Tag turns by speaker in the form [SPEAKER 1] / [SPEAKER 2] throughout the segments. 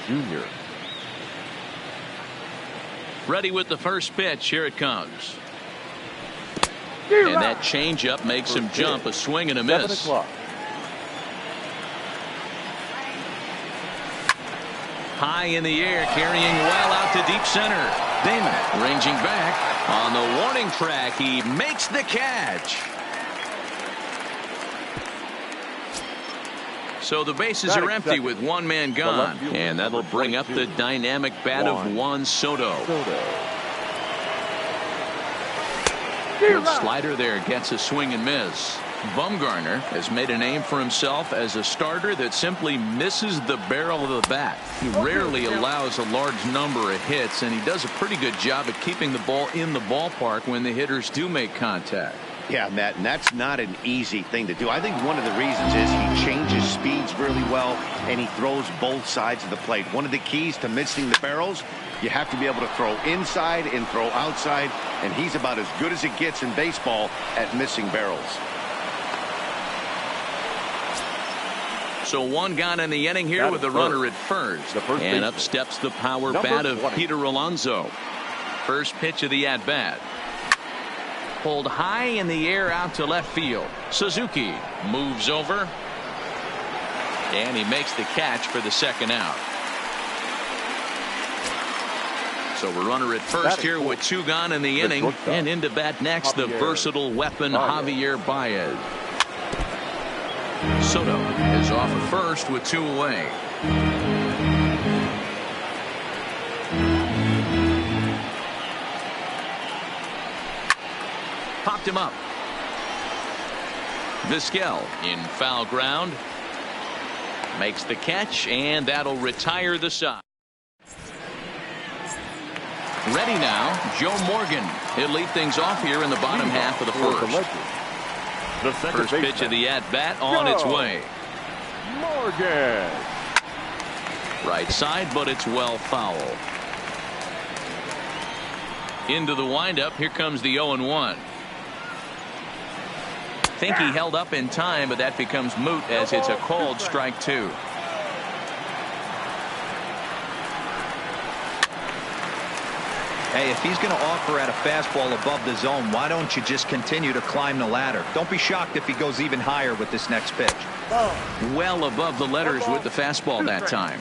[SPEAKER 1] Jr.
[SPEAKER 2] Ready with the first pitch. Here it comes. And that changeup makes him jump. A swing and a miss. High in the air, carrying well out to deep center. Damon ranging back on the warning track. He makes the catch. So the bases are empty with one man gone, and that'll bring up the dynamic bat of Juan Soto. Good slider there, gets a swing and miss. Bumgarner has made a name for himself as a starter that simply misses the barrel of the bat. He rarely allows a large number of hits, and he does a pretty good job at keeping the ball in the ballpark when the hitters do make contact.
[SPEAKER 3] Yeah, Matt, and that's not an easy thing to do. I think one of the reasons is he changes speeds really well, and he throws both sides of the plate. One of the keys to missing the barrels, you have to be able to throw inside and throw outside, and he's about as good as it gets in baseball at missing barrels.
[SPEAKER 2] So one gone in the inning here with the runner at first. And up steps the power bat of Peter Alonso. First pitch of the at-bat. Pulled high in the air out to left field. Suzuki moves over. And he makes the catch for the second out. So a runner at first here with two gone in the inning. And into bat next, the versatile weapon Javier Baez. Soto is off at first with two away. Popped him up. Vizquel in foul ground. Makes the catch, and that'll retire the side. Ready now, Joe Morgan. He'll lead things off here in the bottom half of the first. First pitch of the at-bat on its way.
[SPEAKER 1] Morgan.
[SPEAKER 2] Right side, but it's well foul. Into the windup. Here comes the 0-1. Think he held up in time, but that becomes moot as it's a called strike two.
[SPEAKER 4] Hey, if he's going to offer at a fastball above the zone, why don't you just continue to climb the ladder? Don't be shocked if he goes even higher with this next pitch.
[SPEAKER 2] Well above the letters with the fastball that time.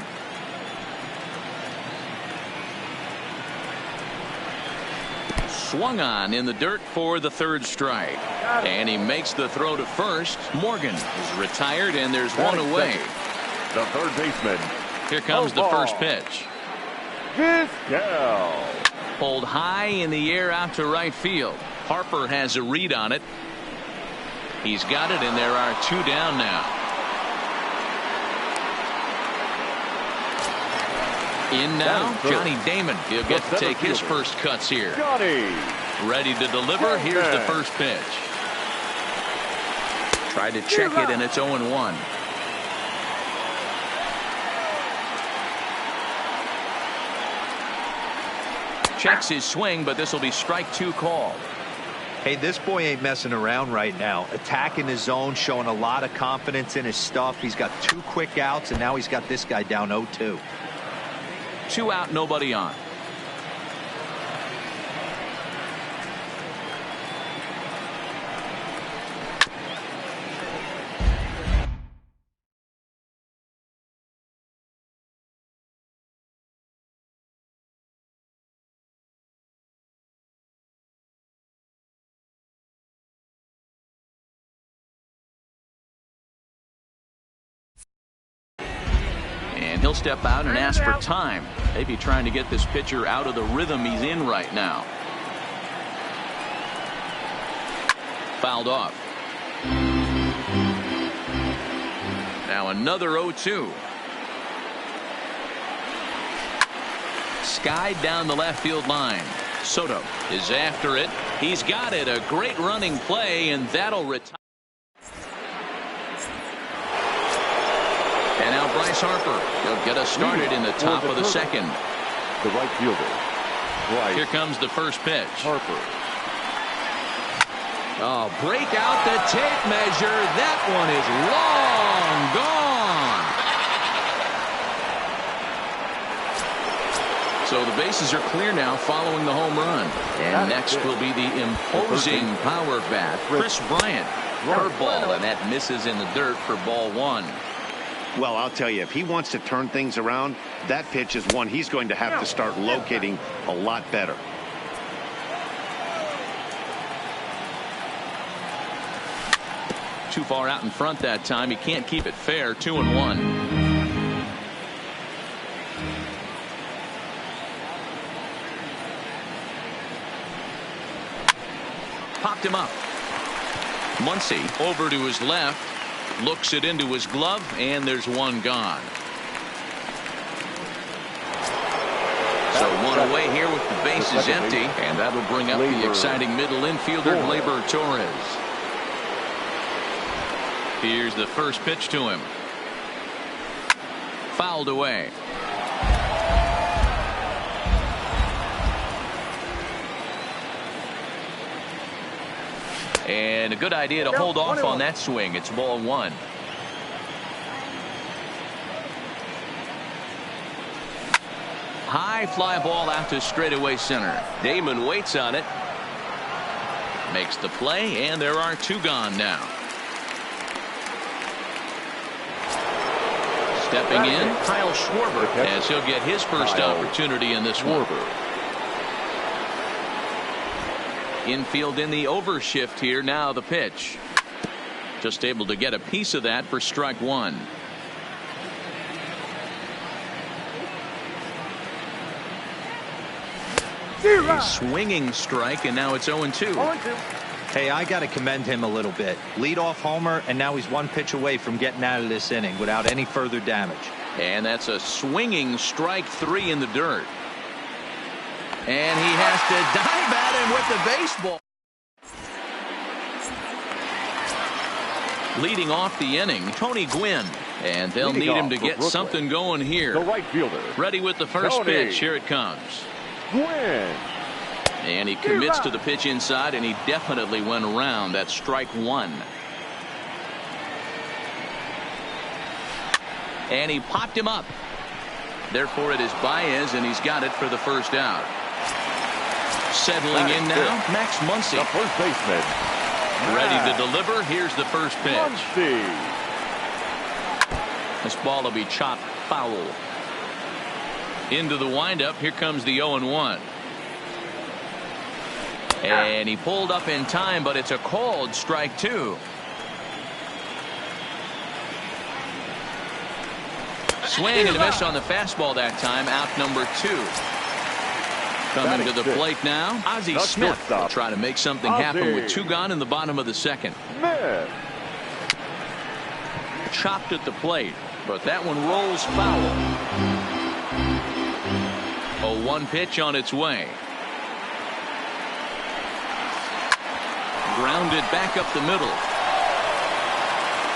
[SPEAKER 2] Swung on in the dirt for the third strike. And he makes the throw to first. Morgan is retired, and there's one away.
[SPEAKER 1] The third baseman.
[SPEAKER 2] Here comes the first pitch.
[SPEAKER 1] Vizquel.
[SPEAKER 2] Pulled high in the air out to right field. Harper has a read on it. He's got it, and there are two down now. In now, Johnny Damon. He'll get to take his first cuts here. Ready to deliver. Here's the first pitch. Tried to check it, and it's 0-1. Checks his swing, but this will be strike two called.
[SPEAKER 4] Hey, this boy ain't messing around right now. Attacking his zone, showing a lot of confidence in his stuff. He's got two quick outs, and now he's got this guy down 0-2.
[SPEAKER 2] 2 out, nobody on. And he'll step out and ask for time. Maybe trying to get this pitcher out of the rhythm he's in right now. Fouled off. Now another 0-2. Skied down the left field line. Soto is after it. He's got it. A great running play, and that'll retire. And now Bryce Harper. He'll get us started in the top of the second.
[SPEAKER 1] The right fielder. Bryce.
[SPEAKER 2] Here comes the first pitch.
[SPEAKER 1] Harper.
[SPEAKER 2] Oh, break out the tape measure. That one is long gone. So the bases are clear now following the home run. And next will be the imposing power bat, Chris Bryant. Curveball, and that misses in the dirt for ball one.
[SPEAKER 3] Well, I'll tell you, if he wants to turn things around, that pitch is one he's going to have to start locating a lot better.
[SPEAKER 2] Too far out in front that time. He can't keep it fair. 2-1. Popped him up. Muncy over to his left, looks it into his glove, and there's one gone. So one away here with the bases empty, and that'll bring up the exciting middle infielder Gleyber Torres. Here's the first pitch to him. Fouled away. And a good idea to hold off on that swing. It's ball one. High fly ball out to straightaway center. Damon waits on it. Makes the play, and there are two gone now. Stepping in, Kyle Schwarber, as he'll get his first opportunity in this one. Infield in the overshift here. Now the pitch. Just able to get a piece of that for strike one. A swinging strike, and now it's 0-2.
[SPEAKER 4] Hey, I got to commend him a little bit. Leadoff homer, and now he's one pitch away from getting out of this inning without any further damage.
[SPEAKER 2] And that's a swinging strike three in the dirt. And he has to dive at him with the baseball. Leading off the inning, Tony Gwynn. And they'll need him to get something going here.
[SPEAKER 1] The right fielder.
[SPEAKER 2] Ready with the first pitch. Here it comes.
[SPEAKER 1] Gwynn.
[SPEAKER 2] And he commits to the pitch inside, and he definitely went around. That's strike one. And he popped him up. Therefore, it is Baez, and he's got it for the first out. Settling in now, Max Muncy.
[SPEAKER 1] The first baseman.
[SPEAKER 2] Ready to deliver. Here's the first pitch.
[SPEAKER 1] Muncy.
[SPEAKER 2] This ball will be chopped foul. Into the windup. Here comes the 0-1. And he pulled up in time, but it's a called strike two. Swing and a miss on the fastball that time. Out number two. Coming to the plate now, Ozzie Smith will try to make something happen with two gone in the bottom of the second. Chopped at the plate, but that one rolls foul. A one pitch on its way. Grounded back up the middle.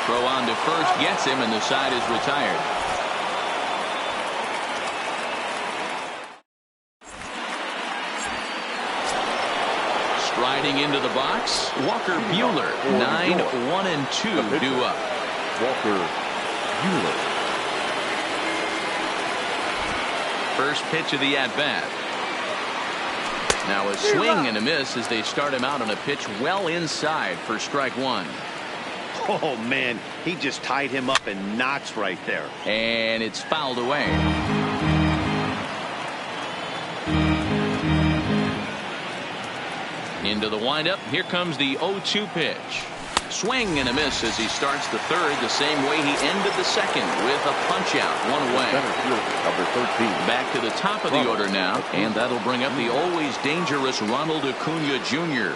[SPEAKER 2] Throw on to first gets him, and the side is retired. Striding into the box, Walker Buehler. 9-1-2 due up.
[SPEAKER 1] Walker Buehler.
[SPEAKER 2] First pitch of the at-bat. Now a swing and a miss as they start him out on a pitch well inside for strike one.
[SPEAKER 3] Oh, man, he just tied him up in knots right there.
[SPEAKER 2] And it's fouled away. Into the windup. Here comes the 0-2 pitch. Swing and a miss as he starts the third the same way he ended the second with a punch out. One away.
[SPEAKER 1] Number 13.
[SPEAKER 2] Back to the top of the order now, and that'll bring up the always dangerous Ronald Acuna Jr.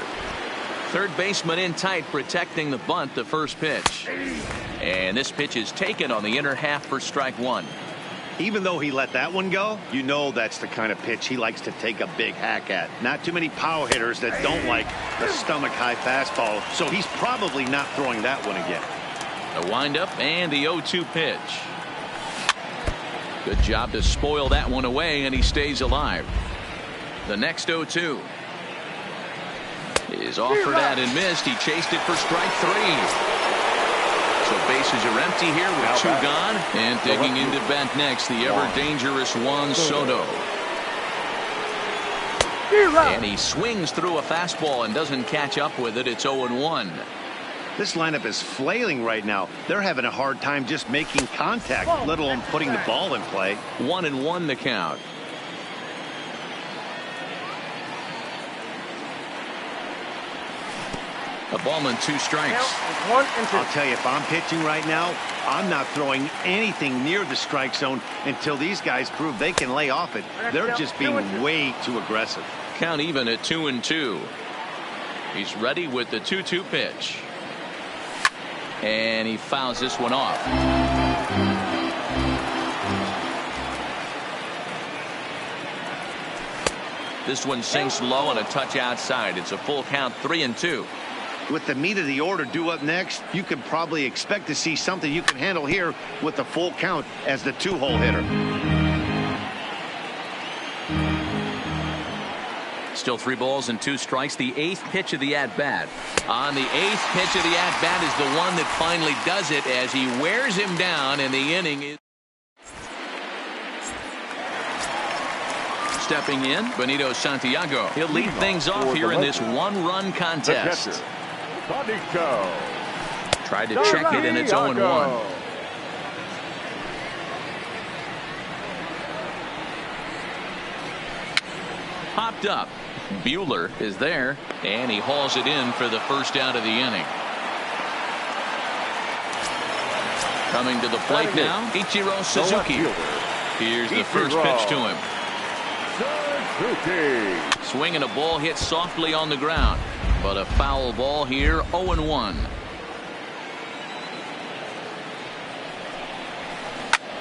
[SPEAKER 2] Third baseman in tight, protecting the bunt. The first pitch, and this pitch is taken on the inner half for strike one.
[SPEAKER 3] Even though he let that one go, you know that's the kind of pitch he likes to take a big hack at. Not too many power hitters that don't like the stomach high fastball, so he's probably not throwing that one again.
[SPEAKER 2] The windup and the 0-2 pitch. Good job to spoil that one away, and he stays alive. The next 0-2 is offered at and missed. He chased it for strike three. So bases are empty here with two gone. And digging into bat next, the ever dangerous Juan Soto. And he swings through a fastball and doesn't catch up with it. It's 0-1.
[SPEAKER 3] This lineup is flailing right now. They're having a hard time just making contact, let alone putting the ball in play.
[SPEAKER 2] 1-1 the count. A ballman, 2 strikes.
[SPEAKER 5] 1 and 2.
[SPEAKER 3] I'll tell you, if I'm pitching right now, I'm not throwing anything near the strike zone until these guys prove they can lay off it. They're just being way too aggressive.
[SPEAKER 2] Count even at 2-2. He's ready with the 2-2 pitch. And he fouls this one off. This one sinks low and a touch outside. It's a full count, 3-2.
[SPEAKER 3] With the meat of the order due up next, you can probably expect to see something you can handle here with the full count as the 2-hole hitter.
[SPEAKER 2] Still 3 balls and 2 strikes. The 8th pitch of the at-bat. On the 8th pitch of the at-bat is the one that finally does it as he wears him down, and the inning is... Stepping in, Benito Santiago. He'll lead things off here in this 1-run contest. Tried to check it, and it's 0-1. Popped up. Buehler is there, and he hauls it in for the first out of the inning. Coming to the plate now, Ichiro Suzuki. Here's the first pitch to him. Swing and a ball hit softly on the ground, but a foul ball here, 0-1.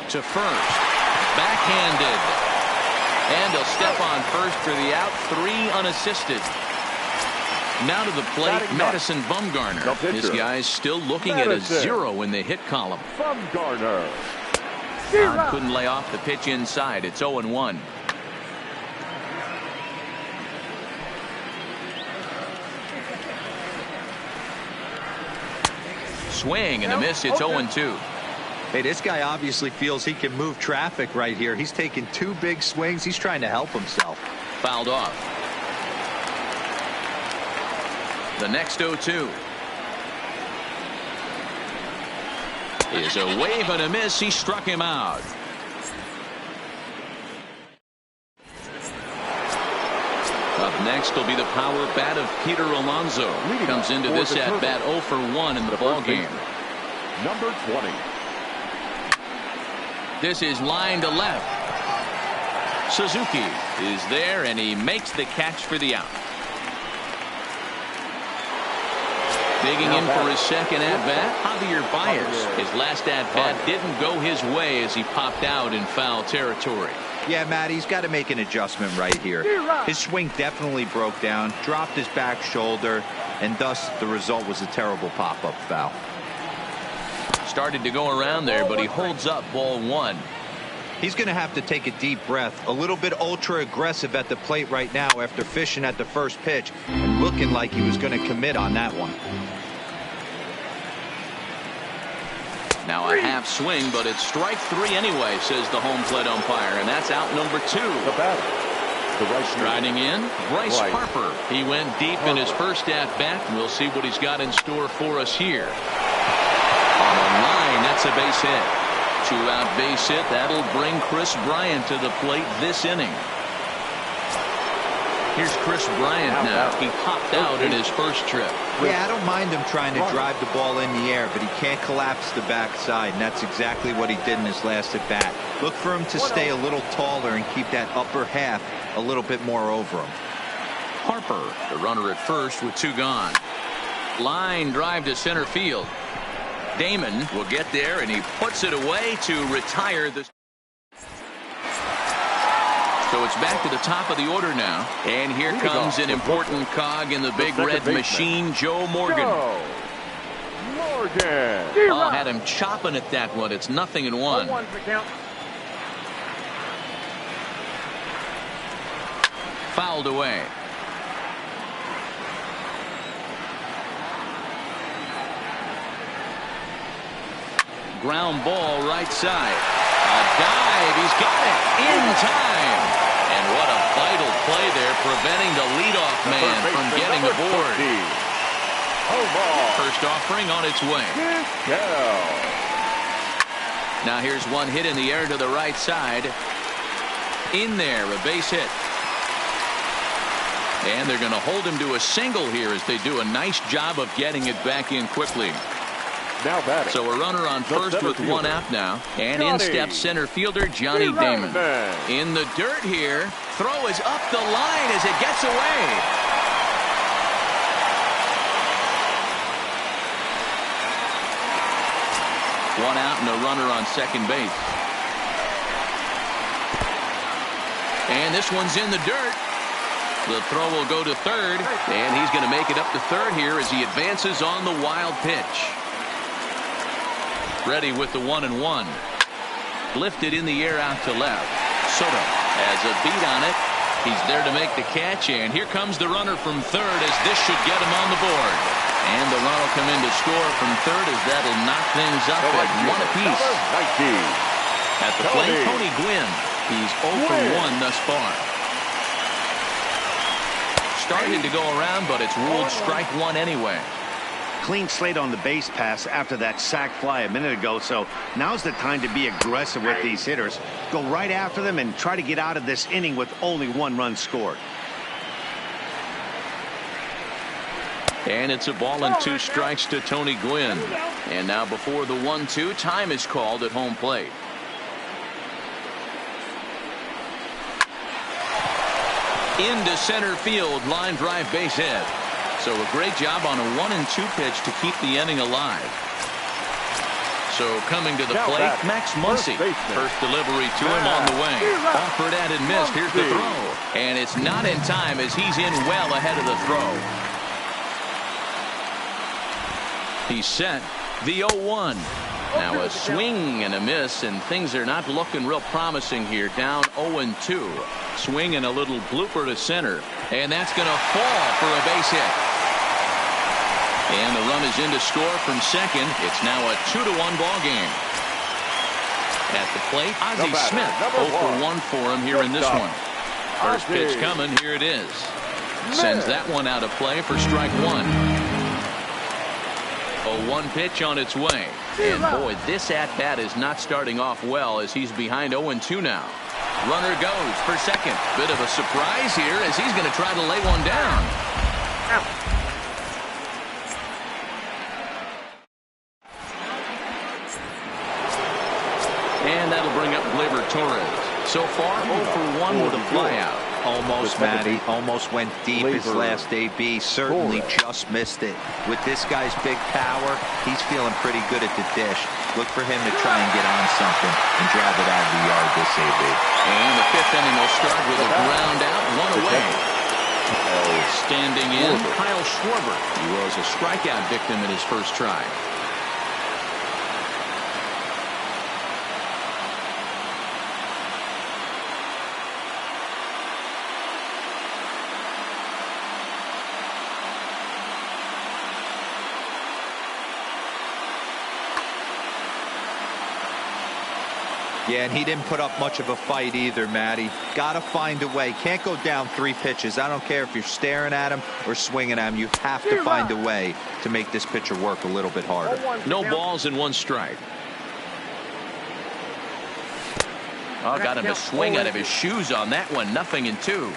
[SPEAKER 2] To first, backhanded. And he'll step on first for the out, 3 unassisted. Now to the plate, Madison Bumgarner. This guy's still looking at a 0 in the hit column.
[SPEAKER 1] Bumgarner.
[SPEAKER 2] Couldn't lay off the pitch inside. It's 0-1. Swing and a miss. It's 0-2.
[SPEAKER 4] Hey, this guy obviously feels he can move traffic right here. He's taking 2 big swings. He's trying to help himself.
[SPEAKER 2] Fouled off. The next 0-2 is a wave and a miss. He struck him out. Up next will be the power bat of Peter Alonso. He comes into this at bat 0 for 1 in the ball game.
[SPEAKER 1] Number 20.
[SPEAKER 2] This is line to left. Suzuki is there, and he makes the catch for the out. Digging in for his second at-bat, Javier Baez. His last at-bat didn't go his way as he popped out in foul territory.
[SPEAKER 4] Yeah, Matt, he's got to make an adjustment right here. His swing definitely broke down, dropped his back shoulder, and thus the result was a terrible pop-up foul.
[SPEAKER 2] Started to go around there, but he holds up ball 1.
[SPEAKER 4] He's going to have to take a deep breath. A little bit ultra aggressive at the plate right now after fishing at the first pitch and looking like he was going to commit on that one.
[SPEAKER 2] Now a half swing, but it's strike 3 anyway, says the home plate umpire, and that's out number 2.
[SPEAKER 1] The batter, the right
[SPEAKER 2] striding in, Bryce Harper. He went deep in his first at-bat, and we'll see what he's got in store for us here. On the line, that's a base hit. 2-out base hit. That'll bring Chris Bryant to the plate this inning. Here's Chris Bryant now. He popped out in his first trip.
[SPEAKER 4] Yeah, I don't mind him trying to drive the ball in the air, but he can't collapse the backside, and that's exactly what he did in his last at-bat. Look for him to stay a little taller and keep that upper half a little bit more over him.
[SPEAKER 2] Harper, the runner at first with 2 gone. Line drive to center field. Damon will get there, and he puts it away to retire the... So it's back to the top of the order now. And here comes an important cog in the big red machine, Joe Morgan. Oh, had him chopping at that one. It's 0-1. Fouled away. Ground ball right side. A dive. He's got it in time. And what a vital play there, preventing the leadoff man from getting aboard. First offering on its way. Now here's one hit in the air to the right side. In there, a base hit. And they're going to hold him to a single here as they do a nice job of getting it back in quickly.
[SPEAKER 1] Now batting.
[SPEAKER 2] So a runner on first with one out now. And in steps center fielder Johnny Damon. In the dirt here. Throw is up the line as it gets away. One out and a runner on second base. And this one's in the dirt. The throw will go to third, and he's going to make it up to third here as he advances on the wild pitch. Ready with the 1-1. Lifted in the air out to left. Soto has a beat on it. He's there to make the catch, and here comes the runner from third as this should get him on the board. And the run will come in to score from third as that'll knock things up at one apiece. At the plate, Tony Gwynn. He's 0 for 1 thus far. Started to go around, but it's ruled strike one anyway.
[SPEAKER 3] Clean slate on the base pass after that sac fly a minute ago, so now's the time to be aggressive with these hitters. Go right after them and try to get out of this inning with only 1 run scored.
[SPEAKER 2] And it's a ball and 2 strikes to Tony Gwynn. And now before the 1-2, time is called at home plate. Into center field, line drive base hit. So a great job on a 1-2 pitch to keep the inning alive. So coming to the plate, Max Muncy. First delivery to him on the way. Offered and missed. Here's the throw. And it's not in time as he's in well ahead of the throw. He's set. The 0-1. Now a swing and a miss, and things are not looking real promising here. Down 0-2. Swing and a little blooper to center. And that's going to fall for a base hit. And the run is in to score from second. It's now a 2-1 ball game. At the plate, Ozzie Smith. 0 for 1 for him here in this one. First pitch coming. Here it is. Sends that one out of play for strike one. A 1 pitch on its way. And boy, this at-bat is not starting off well as he's behind 0-2 now. Runner goes for second. Bit of a surprise here as he's going to try to lay one down. And that'll bring up Gleyber Torres. So far, 0 for 1 with a flyout.
[SPEAKER 4] Almost, Matty. Almost went deep his last AB. Certainly just missed it. With this guy's big power, he's feeling pretty good at the dish. Look for him to try and get on something and drive it out of the yard this AB.
[SPEAKER 2] And the 5th inning will start with a ground out, 1 away. Standing in, Kyle Schwarber. He was a strikeout victim in his first try.
[SPEAKER 4] Yeah, and he didn't put up much of a fight either, Matty. Got to find a way. Can't go down 3 pitches. I don't care if you're staring at him or swinging at him. You have to find a way to make this pitcher work a little bit harder.
[SPEAKER 2] No balls and 1 strike. Oh, got him to swing out of his shoes on that one. 0-2.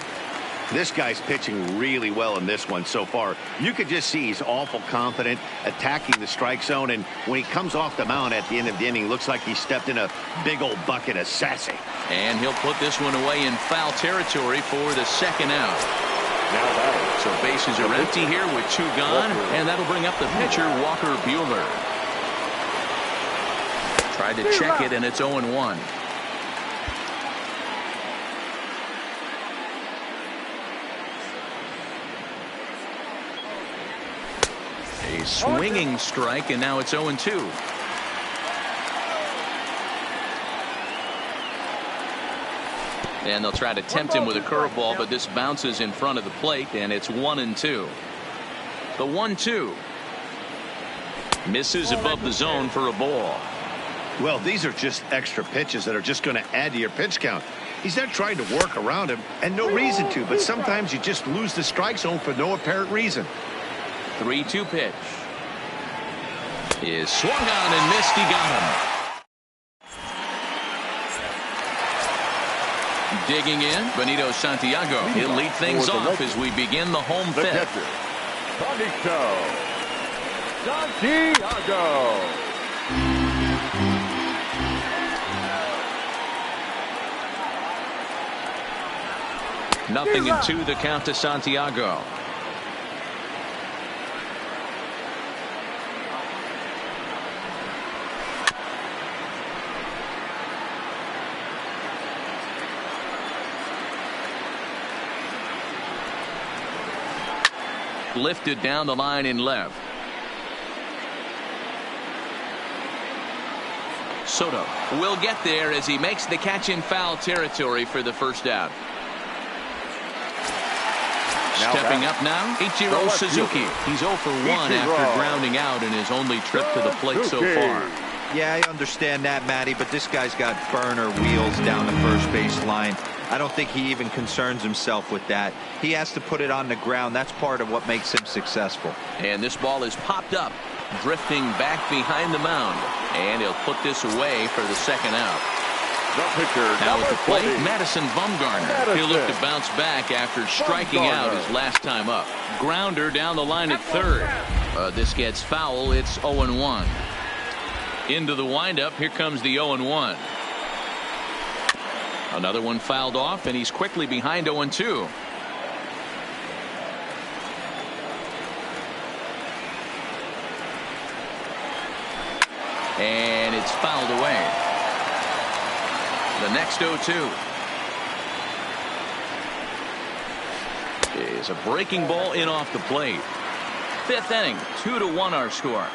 [SPEAKER 3] This guy's pitching really well in this one so far. You could just see he's awful confident attacking the strike zone, and when he comes off the mound at the end of the inning, looks like he stepped in a big old bucket of sassy.
[SPEAKER 2] And he'll put this one away in foul territory for the 2nd out. So bases are empty here with 2 gone, and that'll bring up the pitcher Walker Buehler. Tried to check it, and it's 0-1. A swinging strike, and now it's 0-2. And they'll try to tempt him with a curveball, but this bounces in front of the plate, and it's 1-2. The 1-2 misses above the zone for a ball.
[SPEAKER 3] Well, these are just extra pitches that are just going to add to your pitch count. He's not trying to work around him, and no reason to, but sometimes you just lose the strike zone for no apparent reason.
[SPEAKER 2] 3-2 pitch. Is swung on and missed. He got him. Digging in, Benito Santiago. He'll lead things off as we begin the home fifth.
[SPEAKER 1] Catcher, Benito Santiago.
[SPEAKER 2] Nothing in 2, the count to Santiago. Lifted down the line in left. Soto will get there as he makes the catch in foul territory for the first out. Stepping up now, Ichiro Suzuki. He's 0 for 1 after grounding out in his only trip to the plate so far.
[SPEAKER 4] Yeah, I understand that, Matty, but this guy's got burner wheels down the first base line. I don't think he even concerns himself with that. He has to put it on the ground. That's part of what makes him successful.
[SPEAKER 2] And this ball is popped up, drifting back behind the mound. And he'll put this away for the second out. Now at the plate, Madison Bumgarner. He'll look to bounce back after striking out his last time up. Grounder down the line at third. This gets foul. It's 0-1. Into the windup. Here comes the 0-1. Another one fouled off, and he's quickly behind 0-2. And it's fouled away. The next 0-2 is a breaking ball in off the plate. Fifth inning, 2-1 our score.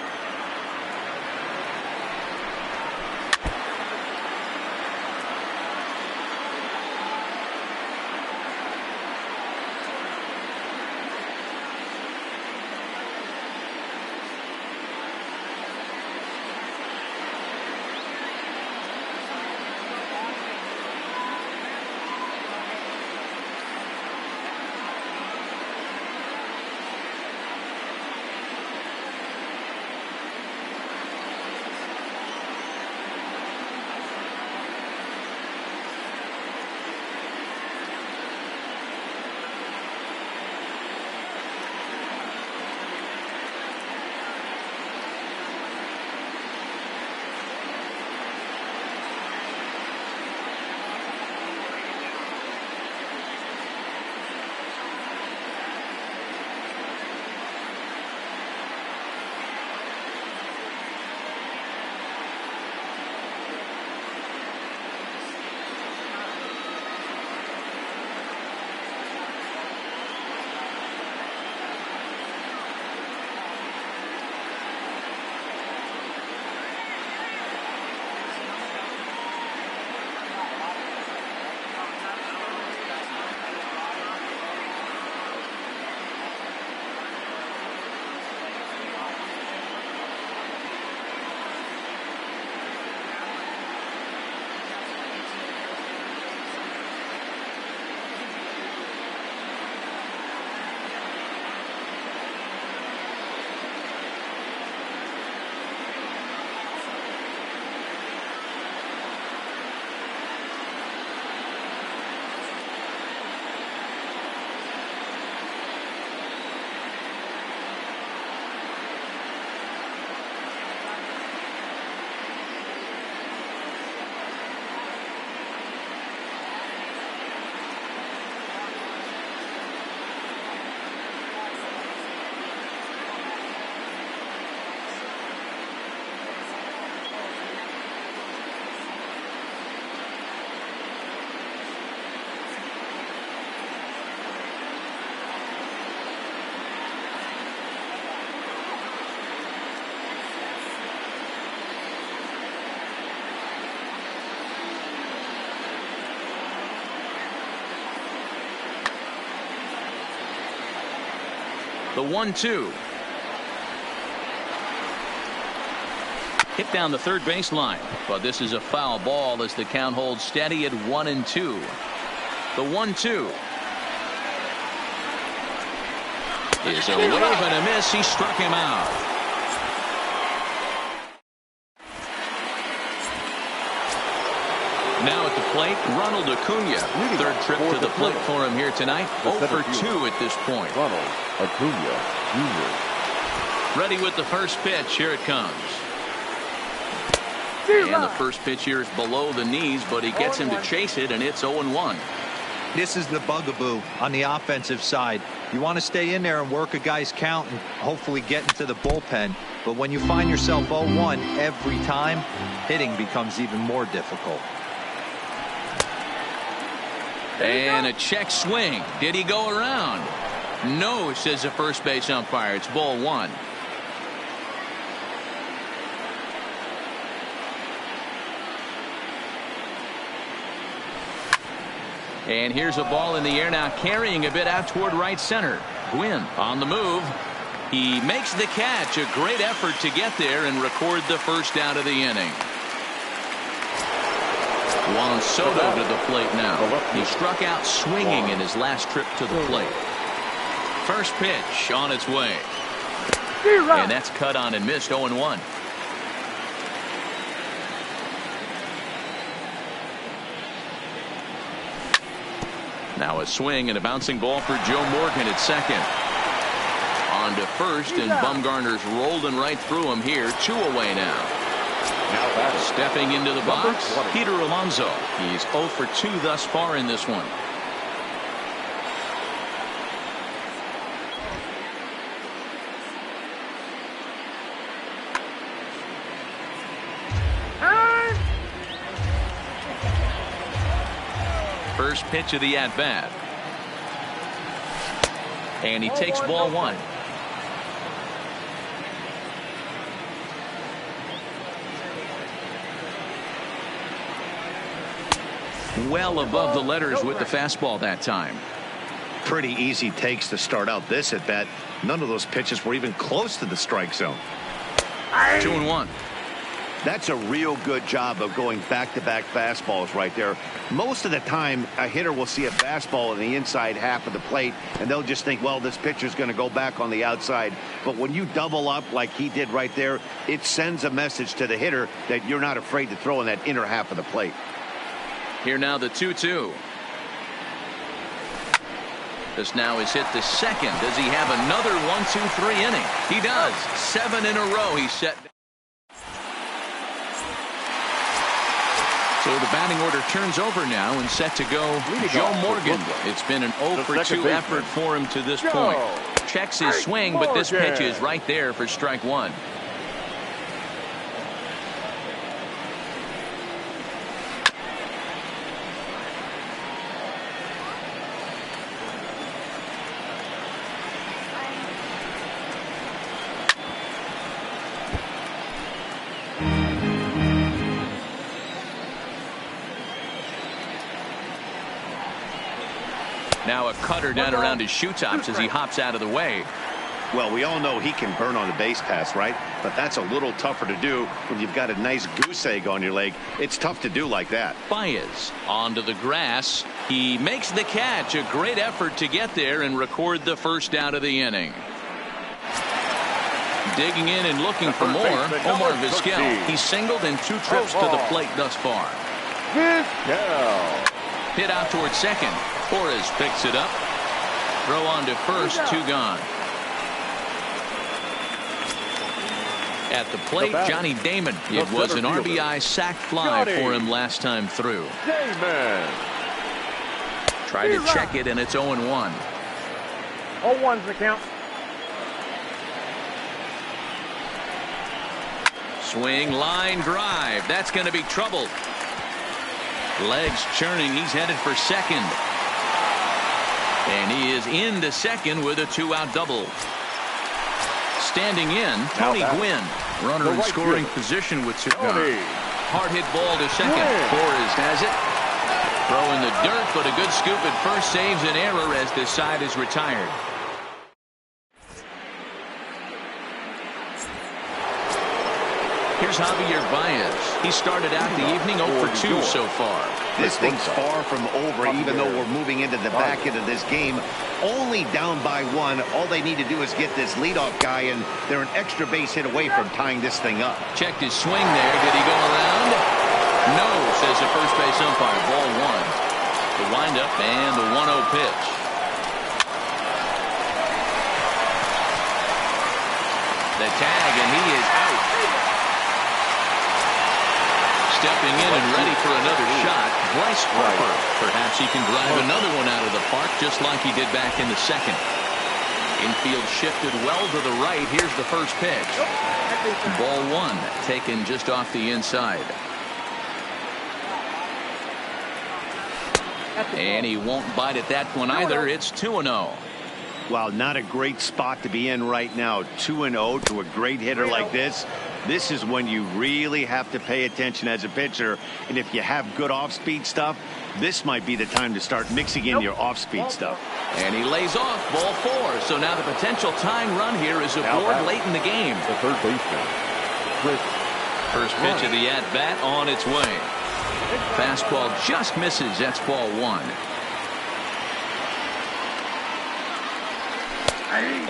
[SPEAKER 2] The 1-2. Hit down the third baseline, but this is a foul ball as the count holds steady at 1-2. The 1-2 is a wave and a miss. He struck him out. Now at the plate, Ronald Acuna. Third trip to the plate for him here tonight. 0 for 2 at this point.
[SPEAKER 1] Ronald Acuna Jr.
[SPEAKER 2] Ready with the first pitch. Here it comes. And the first pitch here is below the knees, but he gets him to chase it, and it's 0-1.
[SPEAKER 4] This is the bugaboo on the offensive side. You want to stay in there and work a guy's count and hopefully get into the bullpen. But when you find yourself 0-1 every time, hitting becomes even more difficult.
[SPEAKER 2] And a check swing. Did he go around? No, says the first base umpire. It's ball 1. And here's a ball in the air now, carrying a bit out toward right center. Gwynn on the move. He makes the catch. A great effort to get there and record the first out of the inning. Juan Soto to the plate now. He struck out swinging in his last trip to the plate. First pitch on its way. And that's cut on and missed. 0-1. Now a swing and a bouncing ball for Joe Morgan at second. On to first, and Bumgarner's rolling right through him here. 2 away now. Stepping into the box, Peter Alonso. He's 0 for 2 thus far in this one. First pitch of the at-bat. And he takes ball 1. Well above the letters with the fastball that time.
[SPEAKER 3] Pretty easy takes to start out this at bat. None of those pitches were even close to the strike zone.
[SPEAKER 2] 2-1.
[SPEAKER 3] That's a real good job of going back-to-back fastballs right there. Most of the time, a hitter will see a fastball in the inside half of the plate, and they'll just think, well, this pitcher's going to go back on the outside. But when you double up like he did right there, it sends a message to the hitter that you're not afraid to throw in that inner half of the plate.
[SPEAKER 2] Here now the 2-2. This now is hit to second. Does he have another 1-2-3 inning? He does. 7 in a row he's set. So the batting order turns over now and set to go Joe Morgan. It's been an 0 for 2 effort for him to this point. Checks his swing, but this pitch is right there for strike 1. Now a cutter down around his shoe tops as he hops out of the way.
[SPEAKER 3] Well, we all know he can burn on the base pass, right? But that's a little tougher to do when you've got a nice goose egg on your leg. It's tough to do like that.
[SPEAKER 2] Baez onto the grass. He makes the catch. A great effort to get there and record the first out of the inning. Digging in and looking for more, Omar Vizquel. He's singled in 2 trips to the plate thus far. Hit out towards second. Torres picks it up. Throw on to first. 2 gone. At the plate, Johnny Damon. It was an RBI sac fly for him last time through. Try to check it, and it's 0-1.
[SPEAKER 5] 0-1's the count.
[SPEAKER 2] Swing, line drive. That's going to be trouble. Legs churning. He's headed for second. And he is into second with a 2-out double. Standing in, Tony Gwynn. Runner in scoring position with 2 gone. Hard hit ball to second. Torres has it. Throw in the dirt, but a good scoop at first saves an error as this side is retired. Here's Javier Baez. He started out the evening 0 for 2 so far.
[SPEAKER 3] This thing's far from over, even though we're moving into the back end of this game. Only down by 1. All they need to do is get this leadoff guy, and they're an extra base hit away from tying this thing up.
[SPEAKER 2] Checked his swing there. Did he go around? No, says the first base umpire. Ball 1. The windup and the 1-0 pitch. The tag, and he is out. Stepping in and ready for another shot, Bryce Harper. Perhaps he can drive another one out of the park just like he did back in the second. Infield shifted well to the right. Here's the first pitch. Ball 1 taken just off the inside. And he won't bite at that one either. It's 2-0.
[SPEAKER 3] Well, not a great spot to be in right now. 2-0 to a great hitter like this. This is when you really have to pay attention as a pitcher. And if you have good off-speed stuff, this might be the time to start mixing in your off-speed stuff.
[SPEAKER 2] And he lays off. Ball 4. So now the potential tying run here is aboard late in the game.
[SPEAKER 1] The third baseman, Chris.
[SPEAKER 2] First pitch of the at-bat on its way. Fastball just misses. That's ball 1.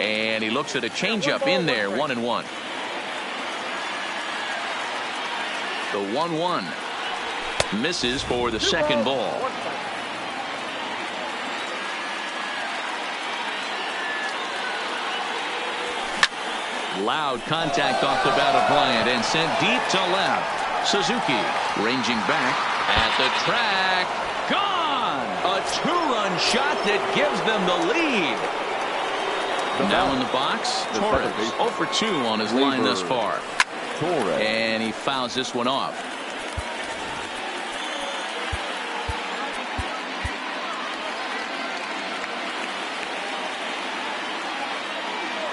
[SPEAKER 2] And he looks at a changeup in there. 1-1. The 1-1 misses for the second ball. Loud contact off the bat of Bryant and sent deep to left. Suzuki ranging back at the track. Gone! A 2-run shot that gives them the lead. Now in the box, Torres 0 for 2 on his line thus far. And he fouls this one off.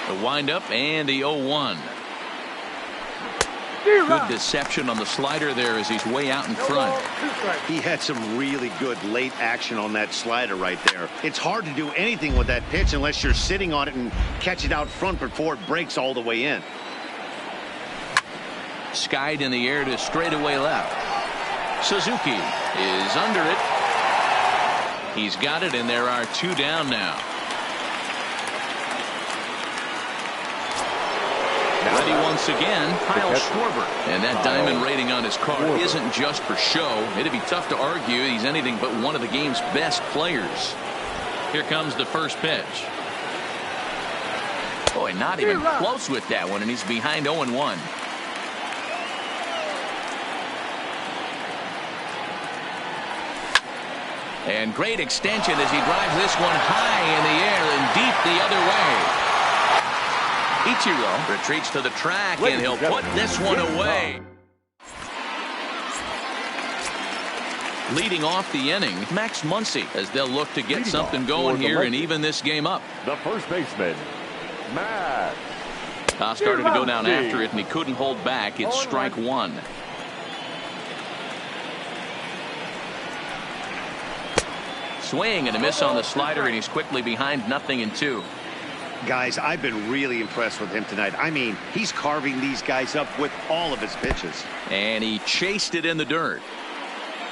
[SPEAKER 2] The windup and the 0-1. Good deception on the slider there as he's way out in front.
[SPEAKER 3] He had some really good late action on that slider right there. It's hard to do anything with that pitch unless you're sitting on it and catch it out front before it breaks all the way in.
[SPEAKER 2] Skied in the air to straightaway left. Suzuki is under it. He's got it, and there are 2 down now. Ready once again, Kyle Schwarber. And that diamond rating on his car isn't just for show. It'd be tough to argue he's anything but one of the game's best players. Here comes the first pitch. Boy, not even close with that one, and he's behind 0-1. And great extension as he drives this one high in the air and deep the other way. Ichiro retreats to the track, and he'll put this one away. Leading off the inning, Max Muncy, as they'll look to get something going here and even this game up.
[SPEAKER 1] The first baseman, Max.
[SPEAKER 2] Toss started to go down after it, and he couldn't hold back. It's strike 1. Swing and a miss on the slider, and he's quickly behind 0-2.
[SPEAKER 3] Guys, I've been really impressed with him tonight. I mean, he's carving these guys up with all of his pitches.
[SPEAKER 2] And he chased it in the dirt.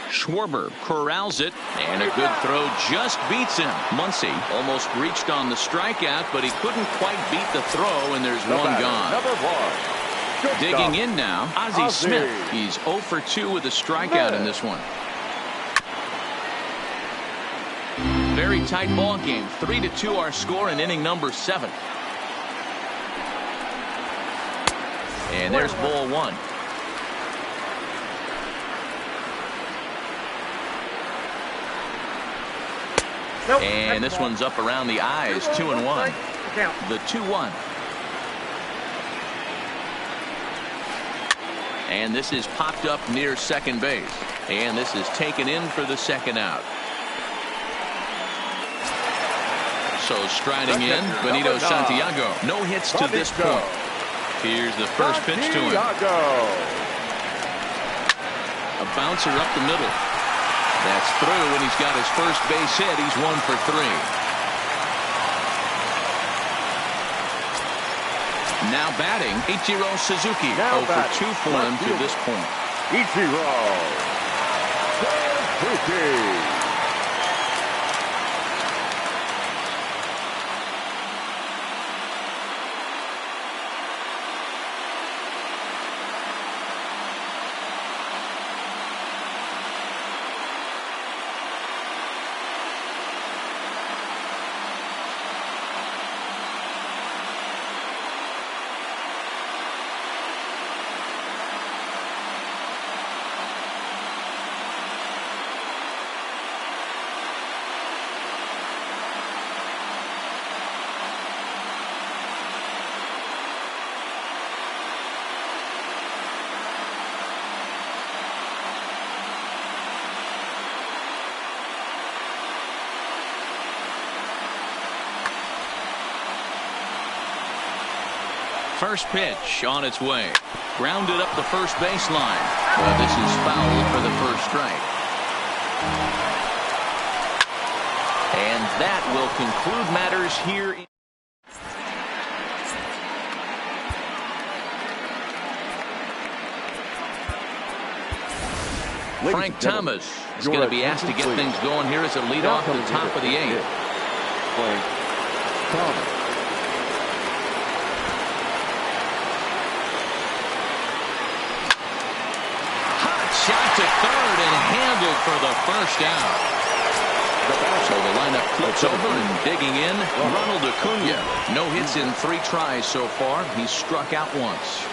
[SPEAKER 2] Schwarber corrals it, and a good throw just beats him. Muncy almost reached on the strikeout, but he couldn't quite beat the throw, and there's one gone.
[SPEAKER 1] Number 1.
[SPEAKER 2] Digging in now, Ozzie Smith. He's 0 for 2 with a strikeout in this one. Very tight ball game. 3-2 our score in inning number 7. And there's ball 1. And this one's up around the eyes. 2-1. The 2-1. And this is popped up near second base. And this is taken in for the second out. So striding in, Benito Santiago. No hits to this point. Here's the first pitch to him. A bouncer up the middle. That's through, and he's got his first base hit. He's 1 for 3. Now batting, Ichiro Suzuki.
[SPEAKER 1] Now
[SPEAKER 2] 0 for 2 for him to this point.
[SPEAKER 1] Ichiro Suzuki.
[SPEAKER 2] First pitch on its way. Grounded up the first baseline. Well, this is foul for the first strike. And that will conclude matters here. Frank Thomas is going to be asked to get things going here as a leadoff to the top of the 8th.
[SPEAKER 1] Frank Thomas.
[SPEAKER 2] Shot to third and handled for the first out. So the lineup flips over and digging in, Ronald Acuna. No hits in 3 tries so far. He's struck out once.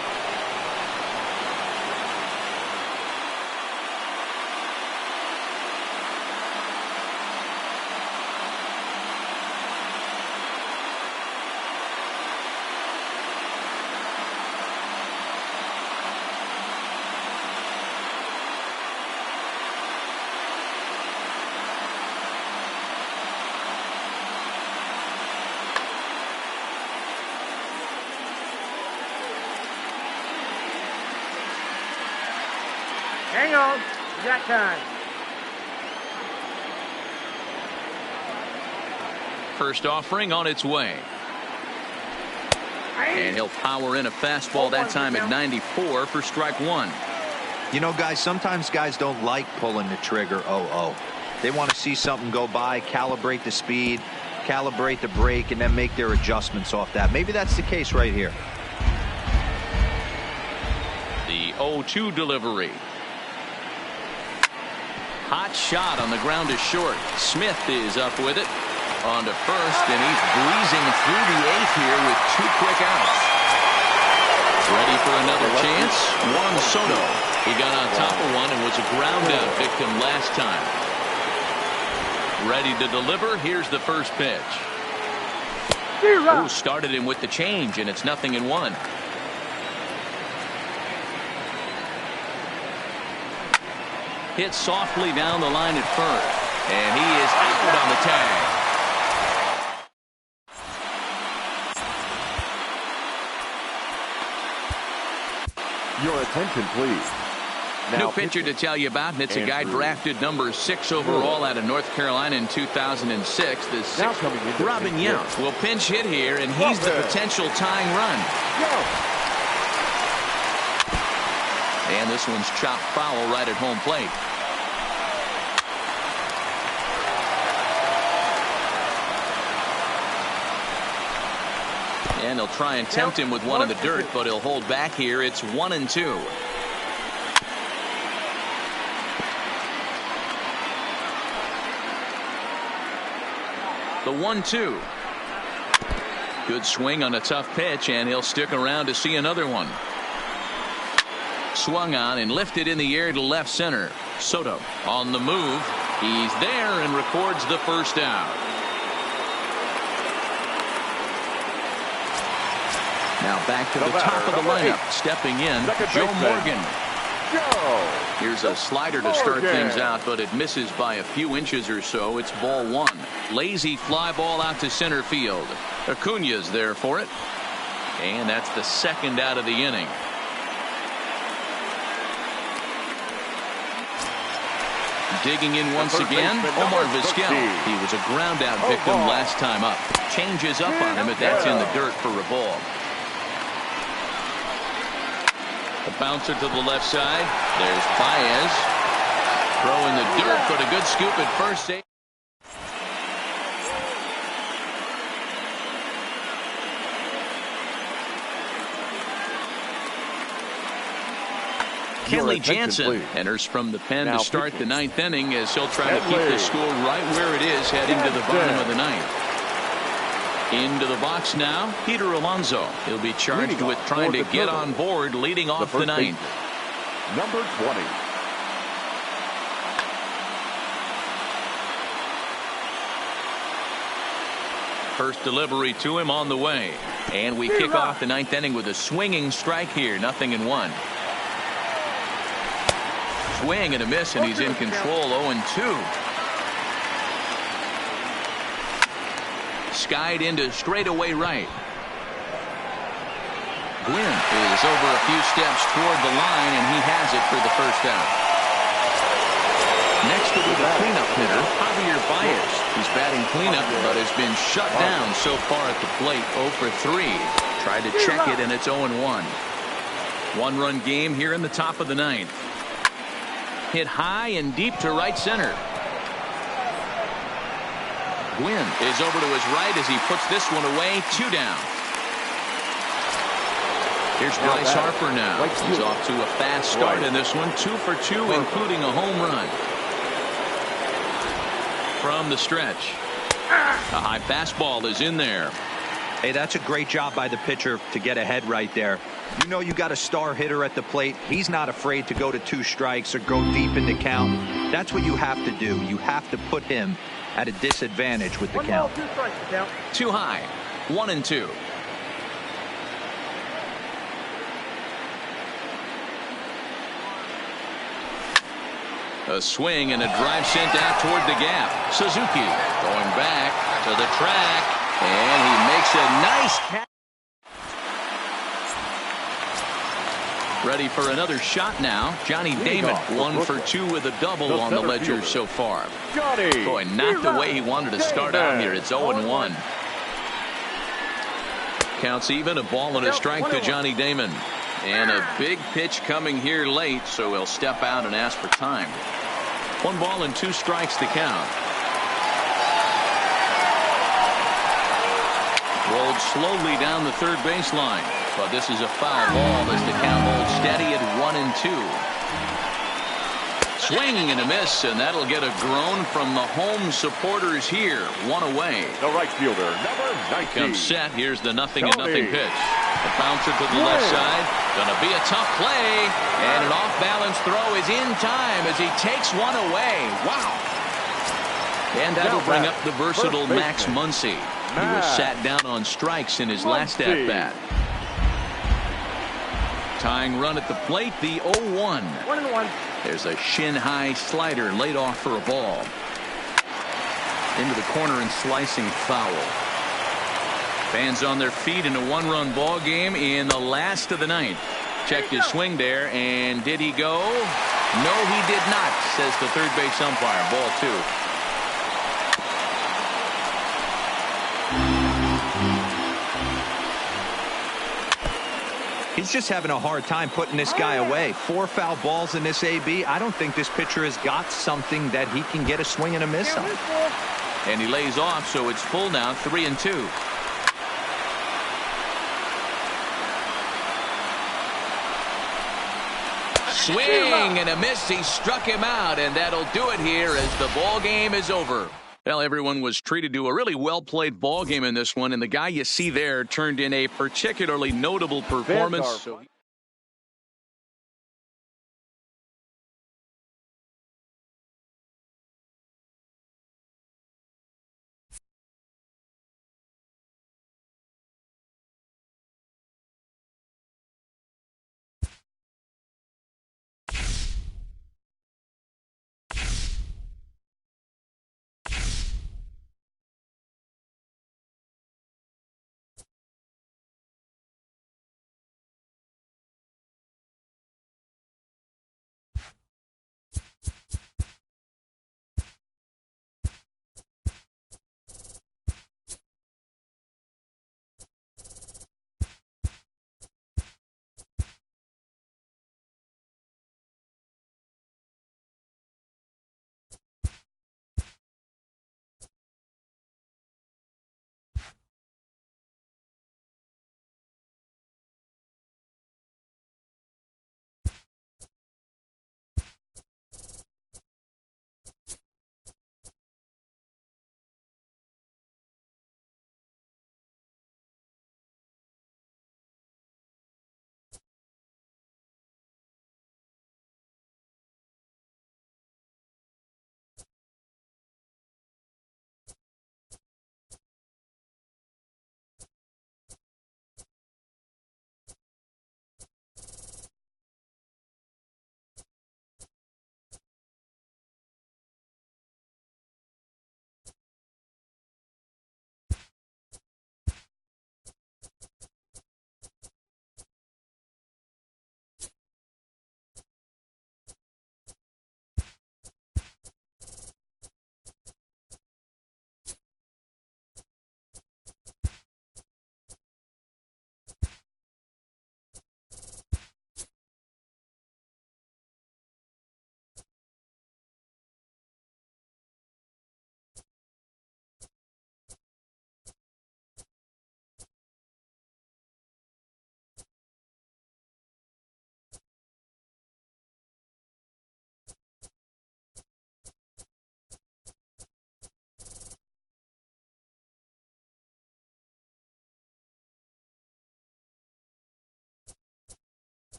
[SPEAKER 5] Hang on. You got time.
[SPEAKER 2] First offering on its way. And he'll power in a fastball that time at 94 for strike 1.
[SPEAKER 4] You know, guys, sometimes guys don't like pulling the trigger 0-0. They want to see something go by, calibrate the speed, calibrate the brake, and then make their adjustments off that. Maybe that's the case right here.
[SPEAKER 2] The 0-2 delivery. Hot shot on the ground is short. Smith is up with it. On to first, and he's breezing through the 8th here with 2 quick outs. Ready for another chance. Juan Soto. He got on top of one and was a ground out victim last time. Ready to deliver. Here's the first pitch. Oh, started him with the change, and it's 0-1. Hit softly down the line at first, and he is out on the tag.
[SPEAKER 1] Your attention, please.
[SPEAKER 2] New pitcher to tell you about, and it's a guy drafted number 6 overall out of North Carolina in 2006. The 6th, Robin Yount will pinch hit here, and he's the potential tying run. And this one's chopped foul right at home plate. And they'll try and tempt him with one in the dirt, but he'll hold back here. It's 1-2. The 1-2. Good swing on a tough pitch, and he'll stick around to see another one. Swung on and lifted in the air to left center. Soto on the move. He's there and records the first out. Now back to the top of the lineup. Stepping in, Joe Morgan. Here's a slider to start things out, but it misses by a few inches or so. It's ball 1. Lazy fly ball out to center field. Acuna's there for it. And that's the second out of the inning. Digging in once again, Omar Vizquel. He was a ground out victim last time up. Changes up on him, but that's in the dirt for a ball. The bouncer to the left side. There's Baez. Throw in the dirt, but a good scoop at first. Kenley Jansen enters from the pen to start the ninth inning as he'll try to keep the score right where it is heading to the bottom of the ninth. Into the box now, Peter Alonso. He'll be charged with trying to get on board leading off the ninth.
[SPEAKER 1] Number 20.
[SPEAKER 2] First delivery to him on the way. And we kick off the ninth inning with a swinging strike here. 0-1. Swing and a miss, and he's in control. 0-2. Skied into straightaway right. Gwynn is over a few steps toward the line, and he has it for the first out. Next will be the cleanup hitter, Javier Baez. He's batting cleanup, but has been shut down so far at the plate. 0 for 3. Tried to check it, and it's 0-1. One-run game here in the top of the ninth. Hit high and deep to right center. Gwynn is over to his right as he puts this one away. 2 down. Here's Bryce Harper now. He's off to a fast start in this one. 2 for 2, including a home run. From the stretch. A high fastball is in there.
[SPEAKER 4] Hey, that's a great job by the pitcher to get ahead right there. You know you got a star hitter at the plate. He's not afraid to go to 2 strikes or go deep in the count. That's what you have to do. You have to put him at a disadvantage with the count.
[SPEAKER 5] 2 strikes, count.
[SPEAKER 2] Too high. 1-2. A swing and a drive sent out toward the gap. Suzuki going back to the track, and he makes a nice catch. Ready for another shot now. Johnny Damon 1 for 2 with a double on the ledger so far. Boy, not the way he wanted to start out here. It's 0-1. Counts even, a ball and a strike to Johnny Damon. And a big pitch coming here late, so he'll step out and ask for time. 1 ball and 2 strikes to count. Rolled slowly down the third baseline. But this is a foul ball as the count holds steady at 1-2. Swing and a miss, and that'll get a groan from the home supporters here. 1 away.
[SPEAKER 1] The right fielder, number 19.
[SPEAKER 2] Comes set. Here's the 0-0 pitch. A bouncer to the left side. Gonna be a tough play. And an off-balance throw is in time as he takes 1 away. Wow. And that'll bring up the versatile Max Muncy. He was sat down on strikes in his last at-bat. Tying run at the plate, the 0-1.
[SPEAKER 5] 1-1.
[SPEAKER 2] There's a shin-high slider laid off for a ball. Into the corner and slicing foul. Fans on their feet in a 1-run ball game in the last of the ninth. Checked his swing there, and did he go? No, he did not, says the third base umpire. Ball 2.
[SPEAKER 4] He's just having a hard time putting this guy away. 4 foul balls in this AB. I don't think this pitcher has got something that he can get a swing and a miss on.
[SPEAKER 2] And he lays off, so it's full now, 3-2. Swing and a miss. He struck him out, and that'll do it here as the ball game is over. Well, everyone was treated to a really well-played ball game in this one, and the guy you see there turned in a particularly notable performance.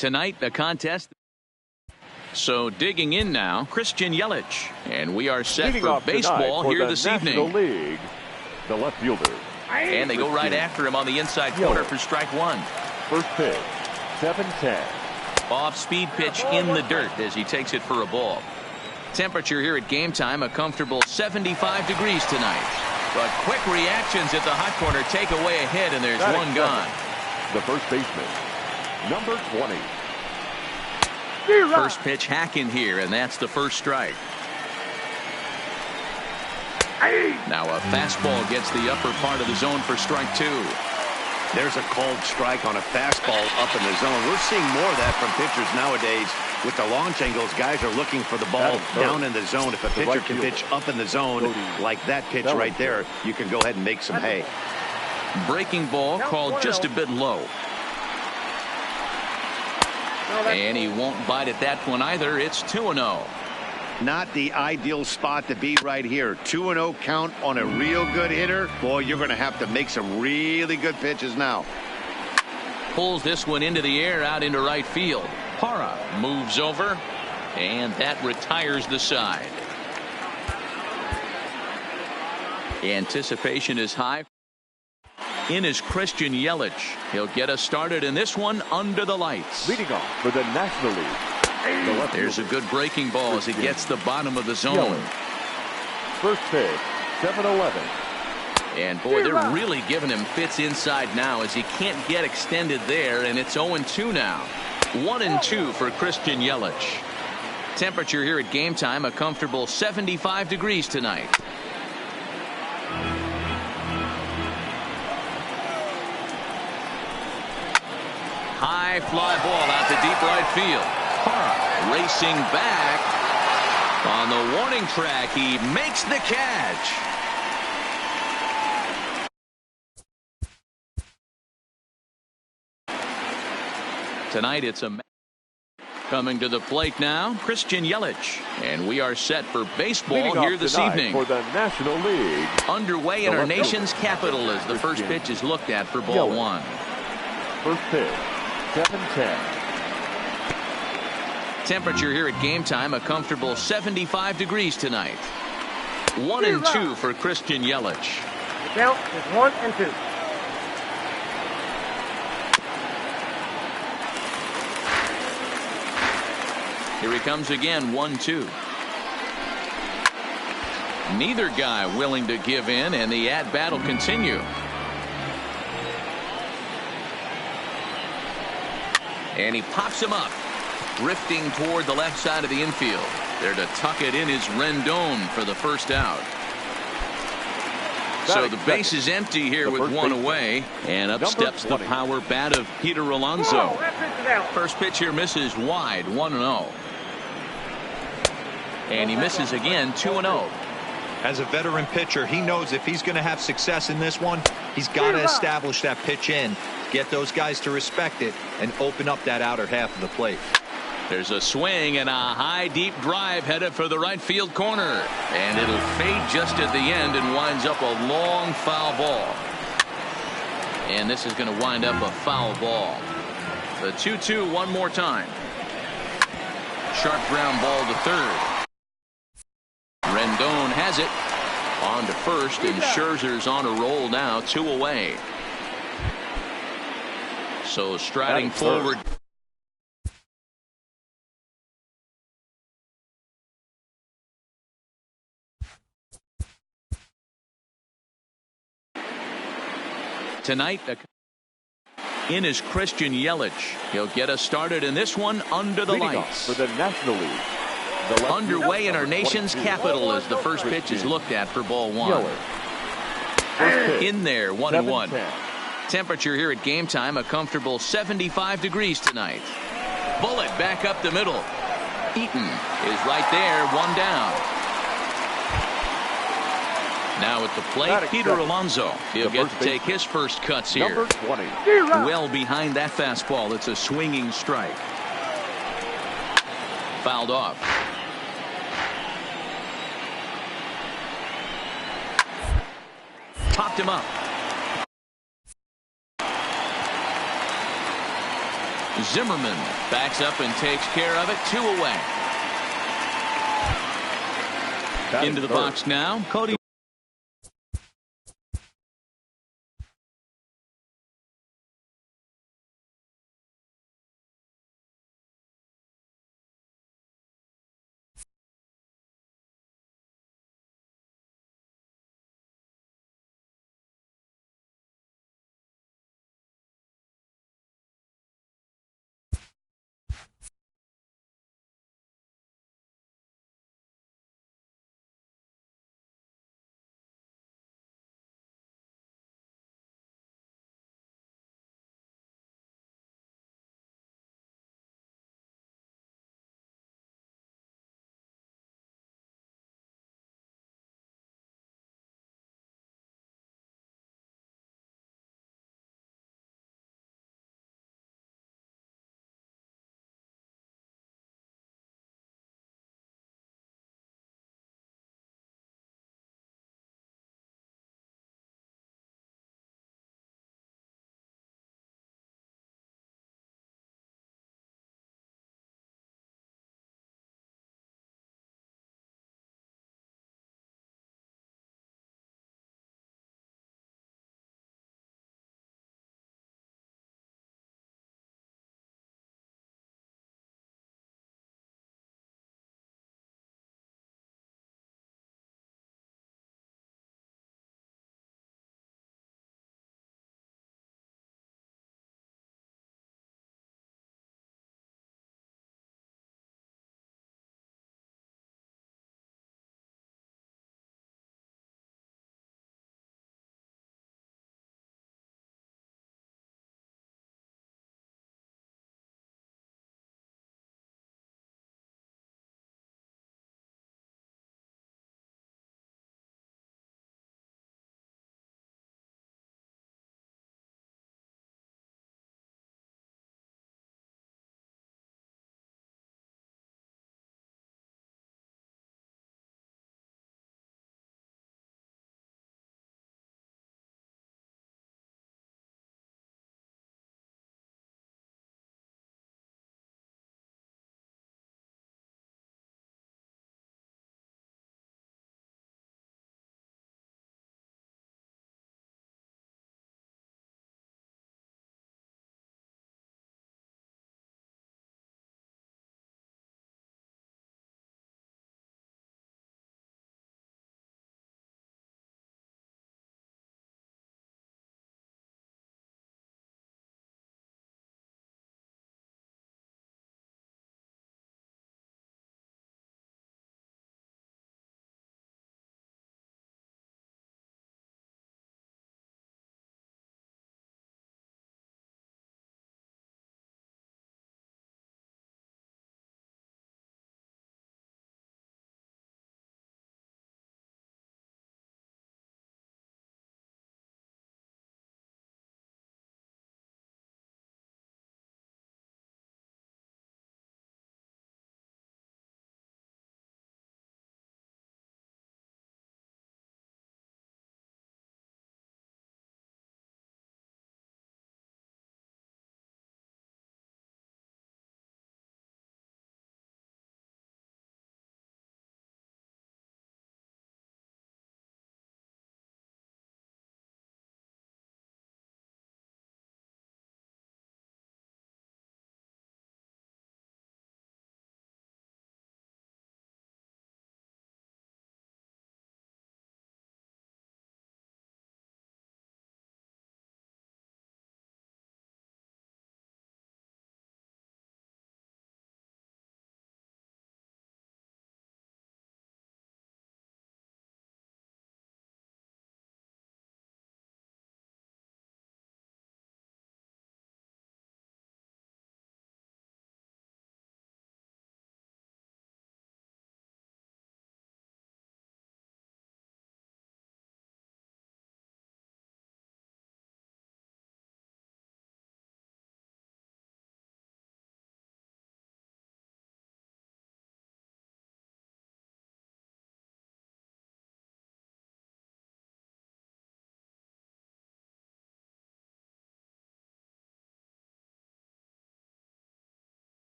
[SPEAKER 2] Tonight, the contest. So digging in now, Christian Yelich. And we are set for baseball here this evening.
[SPEAKER 1] League, the left fielder.
[SPEAKER 2] And they go right after him on the inside corner for strike one.
[SPEAKER 1] First pitch, 7-10.
[SPEAKER 2] Off-speed pitch in the dirt as he takes it for a ball. Temperature here at game time, a comfortable 75 degrees tonight. But quick reactions at the hot corner take away a hit, and there's one gone.
[SPEAKER 1] The first baseman, number 20.
[SPEAKER 2] First pitch hack in here, and that's the first strike. Now a fastball gets the upper part of the zone for strike two.
[SPEAKER 3] There's a called strike on a fastball up in the zone. We're seeing more of that from pitchers nowadays. With the launch angles, guys are looking for the ball down in the zone. If a pitcher can pitch up in the zone like that pitch right there, you can go ahead and make some hay.
[SPEAKER 2] Breaking ball called just a bit low. And he won't bite at that one either. It's 2-0.
[SPEAKER 3] Not the ideal spot to be right here. 2-0 count on a real good hitter. Boy, you're going to have to make some really good pitches now.
[SPEAKER 2] Pulls this one into the air out into right field. Parra moves over, and that retires the side. Anticipation is high. In is Christian Yelich. He'll get us started in this one under the lights.
[SPEAKER 1] Leading off for the National League.
[SPEAKER 2] There's a good breaking ball as he gets the bottom of the zone.
[SPEAKER 1] First pitch, 7-11.
[SPEAKER 2] And boy, they're really giving him fits inside now as he can't get extended there, and it's 0-2 now. 1-2 for Christian Yelich. Temperature here at game time, a comfortable 75 degrees tonight. High fly ball out to deep right field. Parra racing back. On the warning track, he makes the catch. Tonight it's a coming to the plate now, Christian Yelich. And we are set for baseball here this evening.
[SPEAKER 1] For the National League.
[SPEAKER 2] Underway in our nation's capital as the first pitch is looked at for ball one.
[SPEAKER 1] First pitch, 7-10.
[SPEAKER 2] Temperature here at game time, a comfortable 75 degrees tonight. 1-2 for Christian Yelich.
[SPEAKER 5] The count is 1-2.
[SPEAKER 2] Here he comes again, 1-2. Neither guy willing to give in, and the at-bat will continue. And he pops him up, drifting toward the left side of the infield. There to tuck it in is Rendon for the first out. So the base is empty here with one away, and up steps the power bat of Peter Alonso. First pitch here misses wide, 1-0. And he misses again, 2-0.
[SPEAKER 4] As a veteran pitcher, he knows if he's going to have success in this one, he's got to establish that pitch in, get those guys to respect it, and open up that outer half of the plate.
[SPEAKER 2] There's a swing and a high deep drive headed for the right field corner, and it'll fade just at the end and winds up a long foul ball. And this is going to wind up a foul ball. The 2-2 one more time. Sharp ground ball to third. Rendon has it on to first, and Scherzer's on a roll now, 2 away. So striding forward. Tonight, in is Christian Yelich. He'll get us started in this one under the lights.
[SPEAKER 1] For the National League.
[SPEAKER 2] Underway in our nation's capital as the first pitch is looked at for ball one. In there, 1-1. Temperature here at game time, a comfortable 75 degrees tonight. Bullet back up the middle. Eaton is right there, one down. Now at the plate, Peter Alonso. He'll get to take his first cuts here.
[SPEAKER 1] Number 20.
[SPEAKER 2] Well behind that fastball. It's a swinging strike. Fouled off. Popped him up. Zimmerman backs up and takes care of it. 2 away. Into the box now, Cody.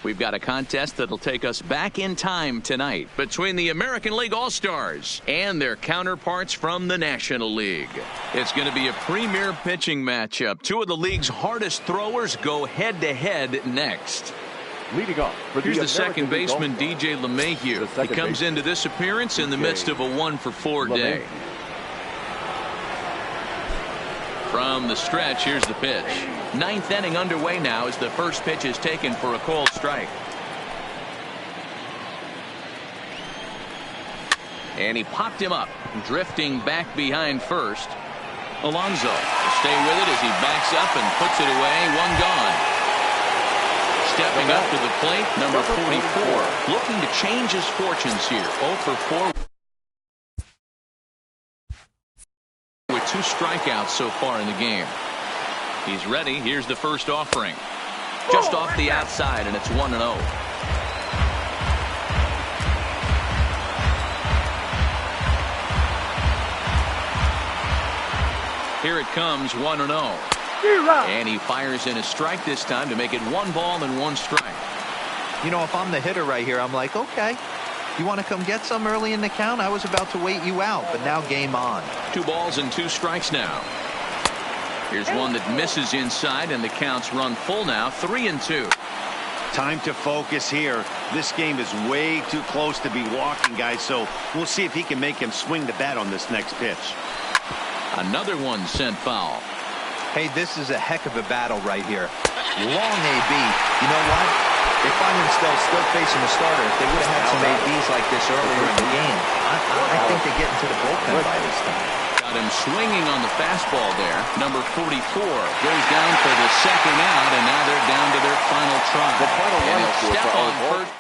[SPEAKER 2] We've got a contest that'll take us back in time tonight between the American League All-Stars and their counterparts from the National League. It's going to be a premier pitching matchup. Two of the league's hardest throwers go head-to-head next.
[SPEAKER 1] Leading off for
[SPEAKER 2] Here's the
[SPEAKER 1] American
[SPEAKER 2] second
[SPEAKER 1] League
[SPEAKER 2] baseman,
[SPEAKER 1] All-Star.
[SPEAKER 2] DJ LeMahieu. He comes into this appearance in the midst of a 1-for-4 day. From the stretch, here's the pitch. Ninth inning underway now as the first pitch is taken for a called strike. And he popped him up, drifting back behind first. Alonso will stay with it as he backs up and puts it away. One gone. Stepping up to the plate, number 44. Looking to change his fortunes here. 0 for 4. With 2 strikeouts so far in the game. He's ready. Here's the first offering. Just off the outside, and it's 1-0. Here it comes, 1-0. And he fires in a strike this time to make it 1 ball and 1 strike.
[SPEAKER 4] You know, if I'm the hitter right here, I'm like, okay, you want to come get some early in the count? I was about to wait you out, but now game on.
[SPEAKER 2] 2 balls and 2 strikes now. Here's one that misses inside, and the count's run full now, 3-2.
[SPEAKER 3] Time to focus here. This game is way too close to be walking, guys, so we'll see if he can make him swing the bat on this next pitch.
[SPEAKER 2] Another one sent foul.
[SPEAKER 4] Hey, this is a heck of a battle right here. Long AB. You know what? They find themselves still facing the starter. If they would have had some ABs like this earlier in the game, I think they get into the bullpen by this time.
[SPEAKER 2] Got him swinging on the fastball there. Number 44 goes down for the second out, and now they're down to their final try.
[SPEAKER 1] The final
[SPEAKER 2] and
[SPEAKER 1] lineup for
[SPEAKER 2] step
[SPEAKER 1] foul
[SPEAKER 2] on
[SPEAKER 1] ball.
[SPEAKER 2] first.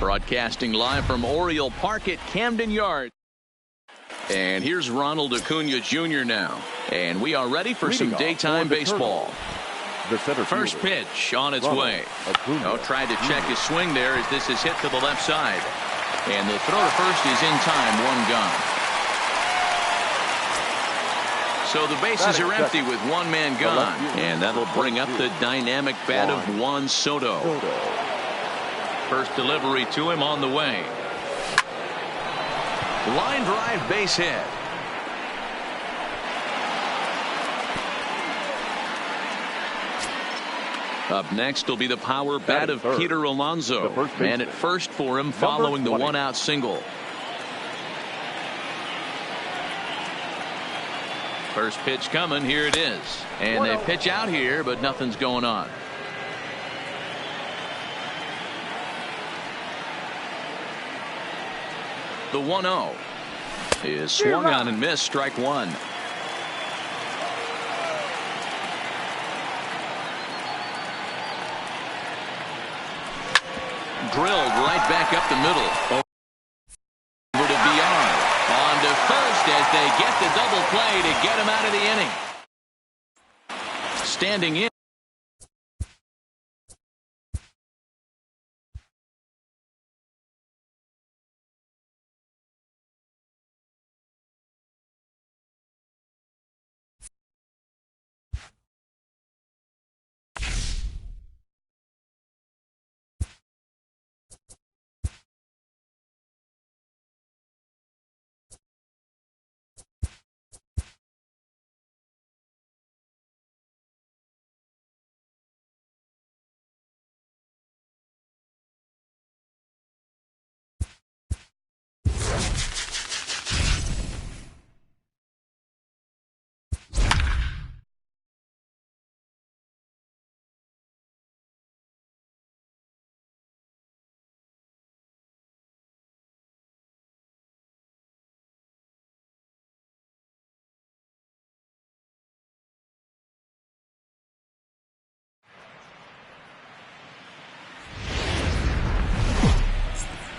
[SPEAKER 2] Broadcasting live from Oriole Park at Camden Yards. And here's Ronald Acuna Jr. now. And we are ready for some daytime baseball.
[SPEAKER 1] The center
[SPEAKER 2] First
[SPEAKER 1] fielder,
[SPEAKER 2] pitch on its
[SPEAKER 1] Ronald
[SPEAKER 2] way.
[SPEAKER 1] Acuna
[SPEAKER 2] Tried to check his swing there as this is hit to the left side. And the throw to first is in time, one gone. So the bases are empty with one man gone. And that'll bring up the dynamic bat of Juan Soto. First delivery to him on the way. Line drive, base hit. Up next will be the power bat of Peter Alonso. Man at first for him following the one-out single. First pitch coming. Here it is. And they pitch out here, but nothing's going on. The 1-0 is swung on and missed. Strike one. Drilled right back up the middle. Over to Beyond. On to first as they get the double play to get him out of the inning. Standing in.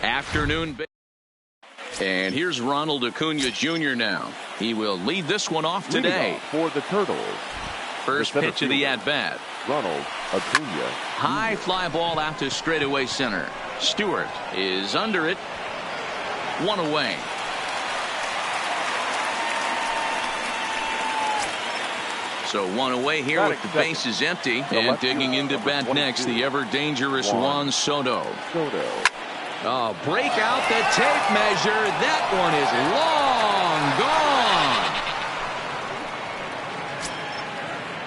[SPEAKER 2] Afternoon. And here's Ronald Acuna Jr. now. He will lead this one off today.
[SPEAKER 1] For the Turtles.
[SPEAKER 2] First pitch of the at-bat.
[SPEAKER 1] Ronald Acuna.
[SPEAKER 2] High fly ball out to straightaway center. Stewart is under it. One away. So one away here with the bases empty. And digging into bat next, the ever-dangerous Juan Soto. Oh, break out the tape measure. That one is long gone.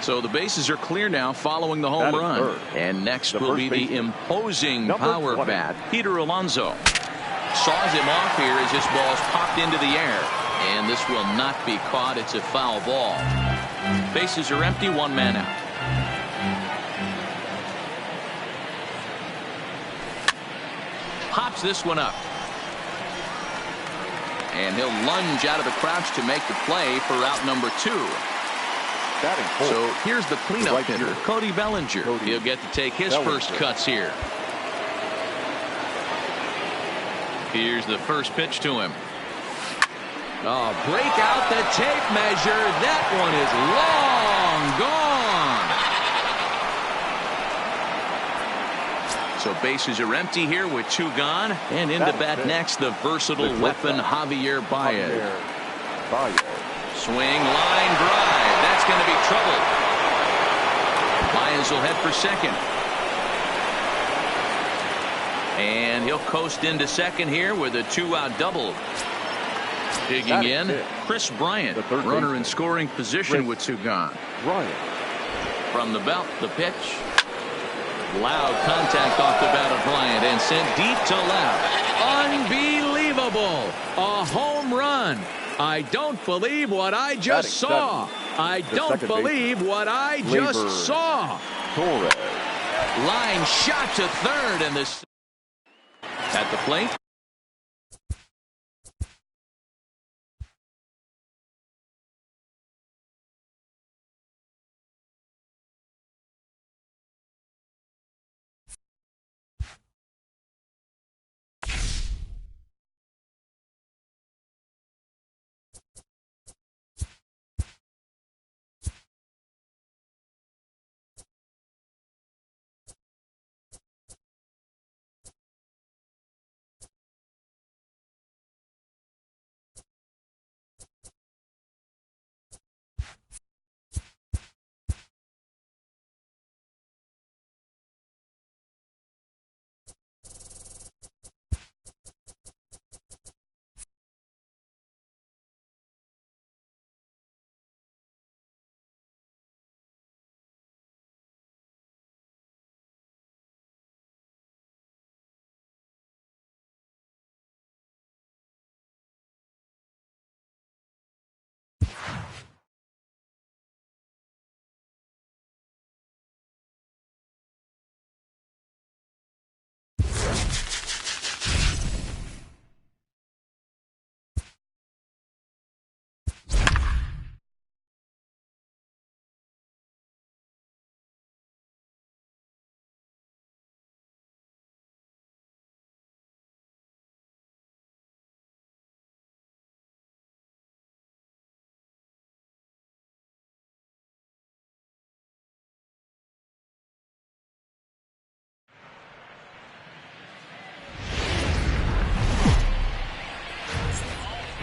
[SPEAKER 2] So the bases are clear now following the home run. And next will be the imposing power bat, Peter Alonso. Saws him off here as this ball's popped into the air. And this will not be caught. It's a foul ball. Bases are empty, one man out. Pops this one up. And he'll lunge out of the crouch to make the play for out number 2. So here's the cleanup hitter, Cody Bellinger. He'll get to take his first cuts here. Here's the first pitch to him. Oh, break out the tape measure. That one is long gone. So bases are empty here with 2 gone. And into bat next, the versatile weapon, Javier Baez. Swing, line drive. That's going to be trouble. Baez will head for second. And he'll coast into second here with a 2-out double. Digging in, Chris Bryant, runner in scoring position with 2 gone. From the belt, the pitch. Loud contact off the bat of Bryant and sent deep to left. Unbelievable. A home run. I don't believe what I just saw. I don't believe what I just saw. Line shot to third, and this at the plate.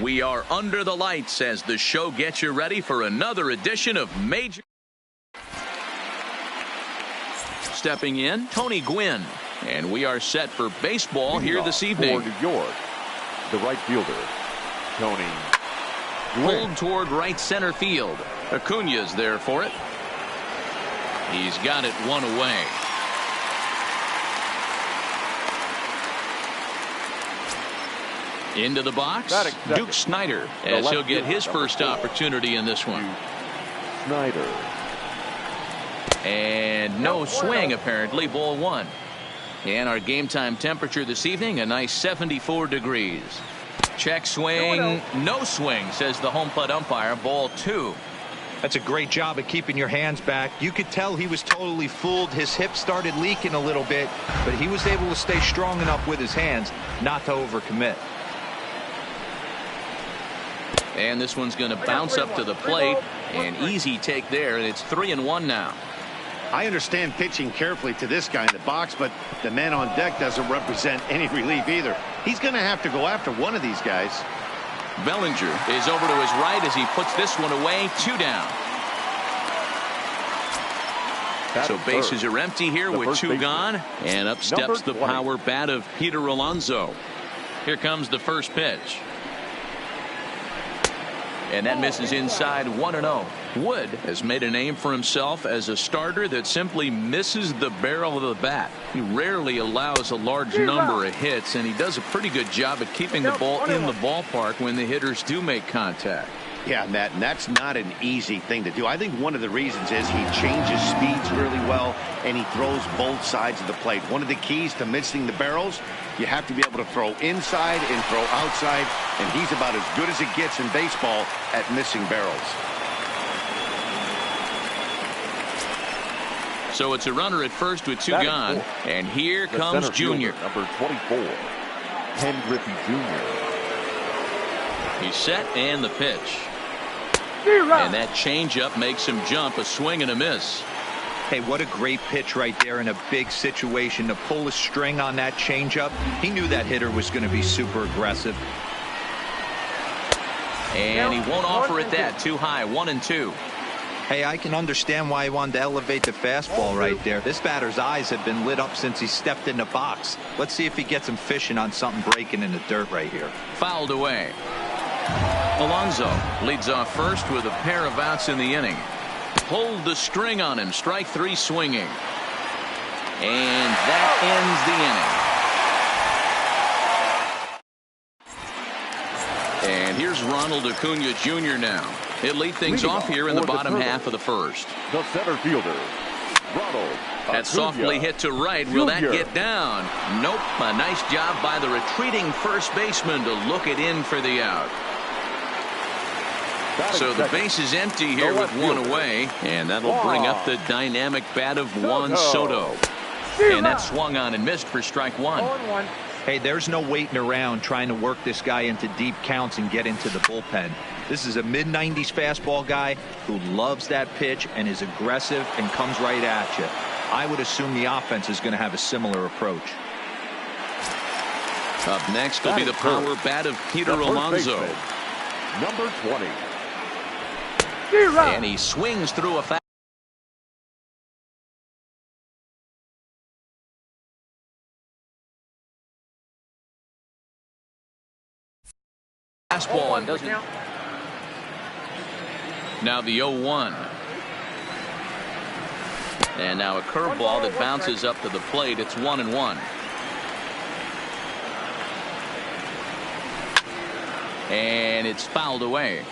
[SPEAKER 2] We are under the lights as the show gets you ready for another edition of Major. Stepping in, Tony Gwynn. And we are set for baseball here this evening.
[SPEAKER 1] For New York, the right fielder, Tony Gwynn.
[SPEAKER 2] Pulled toward right center field. Acuna's there for it. He's got it one away. Into the box, Duke Snider, as he'll get his first opportunity in this one.
[SPEAKER 1] Snider.
[SPEAKER 2] And no swing, apparently, ball one. And our game time temperature this evening, a nice 74 degrees. Check swing, no swing, says the home plate umpire, ball two.
[SPEAKER 4] That's a great job of keeping your hands back. You could tell he was totally fooled. His hip started leaking a little bit, but he was able to stay strong enough with his hands not to overcommit.
[SPEAKER 2] And this one's going to bounce up to the plate. An easy take there, and it's 3-1 now.
[SPEAKER 3] I understand pitching carefully to this guy in the box, but the man on deck doesn't represent any relief either. He's going to have to go after one of these guys.
[SPEAKER 2] Bellinger is over to his right as he puts this one away. 2 down. So bases are empty here with 2 gone. And up steps the power bat of Peter Alonso. Here comes the first pitch. And that misses inside 1-0. Wood has made a name for himself as a starter that simply misses the barrel of the bat. He rarely allows a large number of hits, and he does a pretty good job at keeping the ball in the ballpark when the hitters do make contact.
[SPEAKER 3] Yeah, Matt, and that's not an easy thing to do. I think one of the reasons is he changes speeds really well, and he throws both sides of the plate. One of the keys to missing the barrels, you have to be able to throw inside and throw outside, and he's about as good as it gets in baseball at missing barrels.
[SPEAKER 2] So it's a runner at first with 2 gone, and here comes Junior.
[SPEAKER 1] Number 24, Ken Griffey Jr.
[SPEAKER 2] He's set, and the pitch. And that changeup makes him jump, a swing and a miss.
[SPEAKER 4] Hey, what a great pitch right there in a big situation to pull a string on that changeup. He knew that hitter was going to be super aggressive.
[SPEAKER 2] And he won't offer it that. Too high. 1-2.
[SPEAKER 4] Hey, I can understand why he wanted to elevate the fastball right there. This batter's eyes have been lit up since he stepped in the box. Let's see if he gets him fishing on something breaking in the dirt right here.
[SPEAKER 2] Fouled away. Alonso leads off first with a pair of outs in the inning. Pulled the string on him. Strike 3 swinging. And that ends the inning. And here's Ronald Acuna Jr. now. He'll lead things off here in the bottom half of the first.
[SPEAKER 1] The center fielder, Ronald Acuna.
[SPEAKER 2] That softly hit to right. Will that get down? Nope. A nice job by the retreating first baseman to look it in for the out. So the base is empty here with 1 away, and that'll bring up the dynamic bat of Juan Soto. And that swung on and missed for strike 1.
[SPEAKER 4] Hey, there's no waiting around trying to work this guy into deep counts and get into the bullpen. This is a mid-90s fastball guy who loves that pitch and is aggressive and comes right at you. I would assume the offense is going to have a similar approach.
[SPEAKER 2] Up next will be the power bat of Peter Alonso.
[SPEAKER 1] Number 20.
[SPEAKER 2] And he swings through a fastball and doesn't. Now the 0-1. And now a curveball that bounces up to the plate. It's 1-1. And it's fouled away.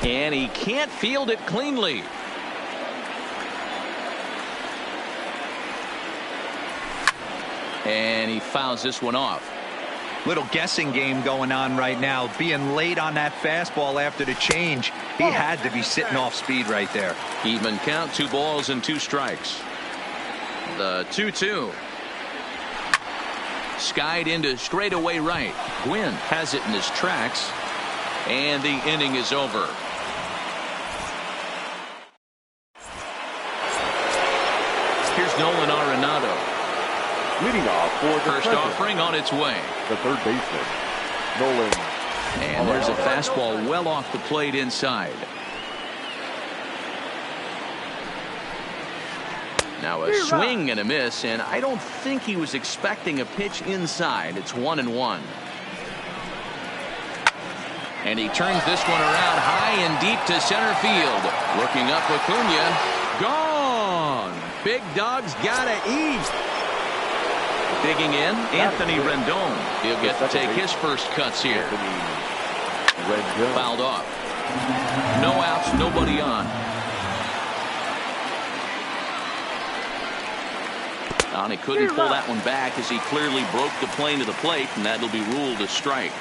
[SPEAKER 2] And he can't field it cleanly. And he fouls this one off.
[SPEAKER 4] Little guessing game going on right now. Being late on that fastball after the change. He had to be sitting off speed right there.
[SPEAKER 2] Even count, 2 balls and 2 strikes. The 2-2. Skied into straightaway right. Gwynn has it in his tracks. And the inning is over. Here's Nolan Arenado.
[SPEAKER 1] Leading off for the
[SPEAKER 2] first offering on its way.
[SPEAKER 1] The third baseman, Nolan.
[SPEAKER 2] And there's a fastball well off the plate inside. Now a swing and a miss, and I don't think he was expecting a pitch inside. It's 1-1. And he turns this one around high and deep to center field. Looking up, Acuna. Gone. Big dog's gotta eat. Digging in, Anthony Rendon. He'll get to take his first cuts here. Fouled off. No outs, nobody on. And he couldn't pull that one back as he clearly broke the plane to the plate, and that'll be ruled a strike.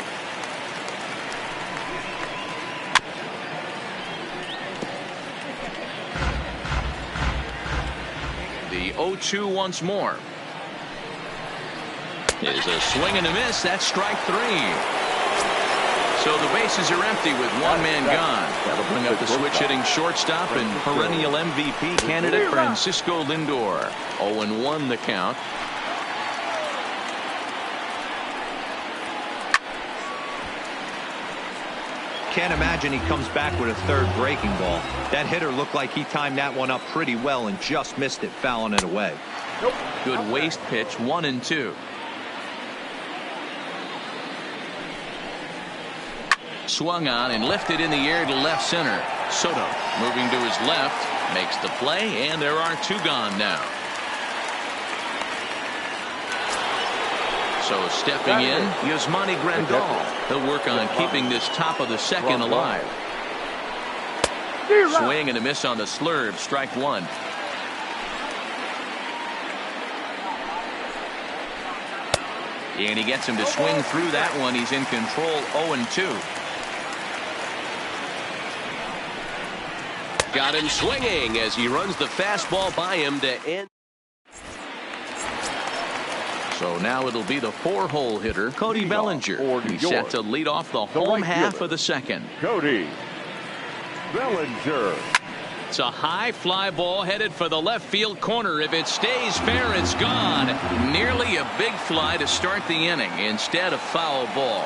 [SPEAKER 2] The 0-2 once more. Is a swing and a miss. That's strike 3. So the bases are empty with one man gone. That'll bring up the switch hitting shortstop and perennial MVP candidate Francisco Lindor. 0-1 the count.
[SPEAKER 4] Can't imagine he comes back with a third breaking ball. That hitter looked like he timed that one up pretty well and just missed it, fouling it away.
[SPEAKER 2] Good waste pitch, 1-2. Swung on and lifted in the air to left center. Soto moving to his left, makes the play, and there are 2 gone now. So stepping in, Yasmani Grandal. He'll work on keeping this top of the second alive. Swing and a miss on the slurve, strike 1. And he gets him to swing through that one. He's in control, 0-2.
[SPEAKER 6] Got him swinging as he runs the fastball by him to end.
[SPEAKER 2] So now it'll be the 4-hole hitter, Cody Bellinger. He's set to lead off the home half of the second.
[SPEAKER 1] Cody Bellinger.
[SPEAKER 2] It's a high fly ball headed for the left field corner. If it stays fair, it's gone. Nearly a big fly to start the inning. Instead, a foul ball.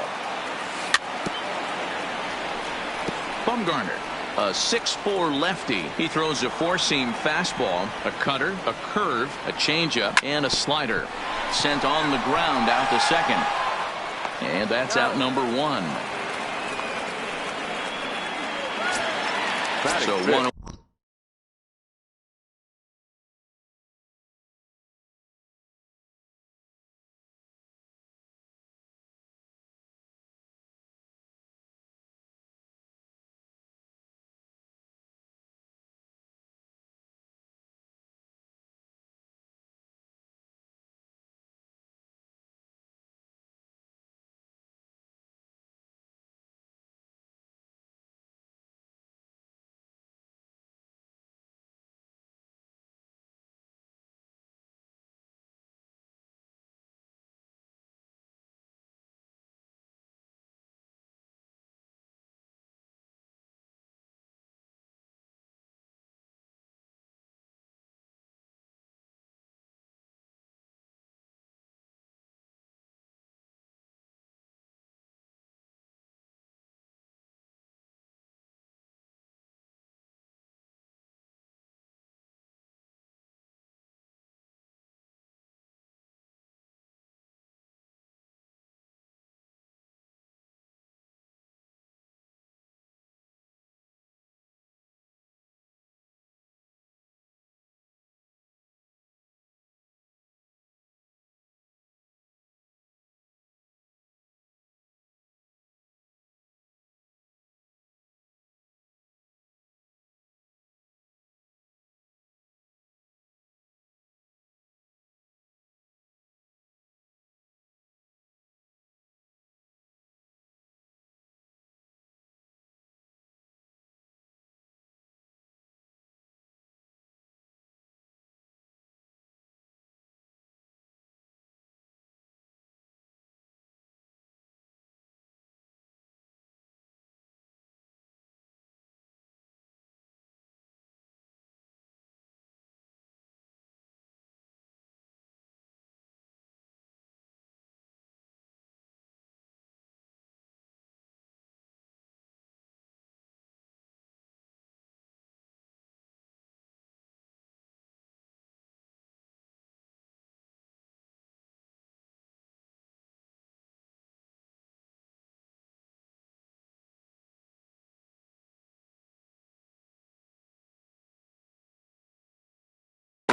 [SPEAKER 2] Bumgarner, a 6'4" lefty. He throws a 4-seam fastball, a cutter, a curve, a changeup, and a slider. Sent on the ground out to second. And that's out number 1. So 1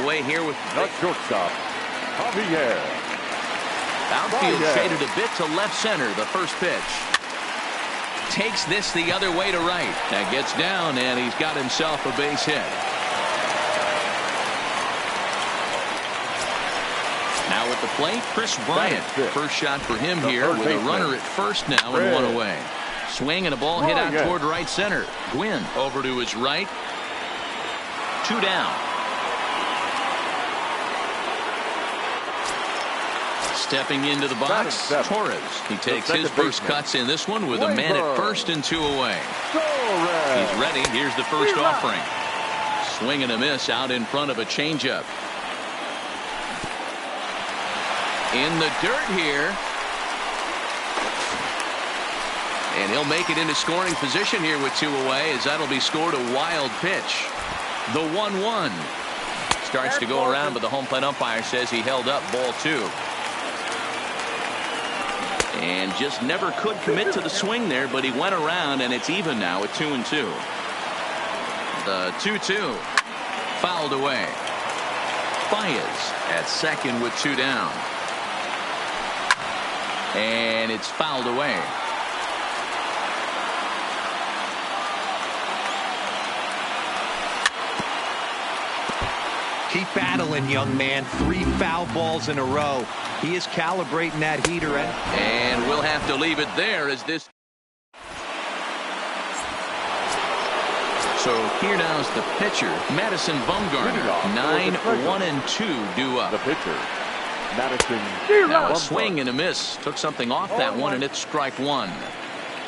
[SPEAKER 2] away here with
[SPEAKER 1] The shortstop, Javier.
[SPEAKER 2] outfield shaded a bit to left center. The first pitch. Takes this the other way to right. That gets down, and he's got himself a base hit. Now at the plate, Chris Bryant. First shot for him here with a runner at first now and one away. Swing and a ball hit out toward right center. Gwynn over to his right. 2 down. Stepping into the box, Torres. He takes his first cuts in this one with a man at first and 2 away. He's ready. Here's the first offering. Swing and a miss out in front of a changeup. In the dirt here. And he'll make it into scoring position here with 2 away, as that'll be scored a wild pitch. The 1-1. Starts to go around, but the home plate umpire says he held up ball 2. And just never could commit to the swing there, but he went around, and it's even now at 2-2. The 2-2 fouled away. Baez at second with 2 down. And it's fouled away.
[SPEAKER 4] Keep battling, young man. 3 foul balls in a row. He is calibrating that heater.
[SPEAKER 2] And we'll have to leave it there as this. So here now is the pitcher, Madison Bumgarner. 9-1-2 due up.
[SPEAKER 1] The pitcher, Madison.
[SPEAKER 2] Now a swing and a miss. Took something off that one, and it's strike 1.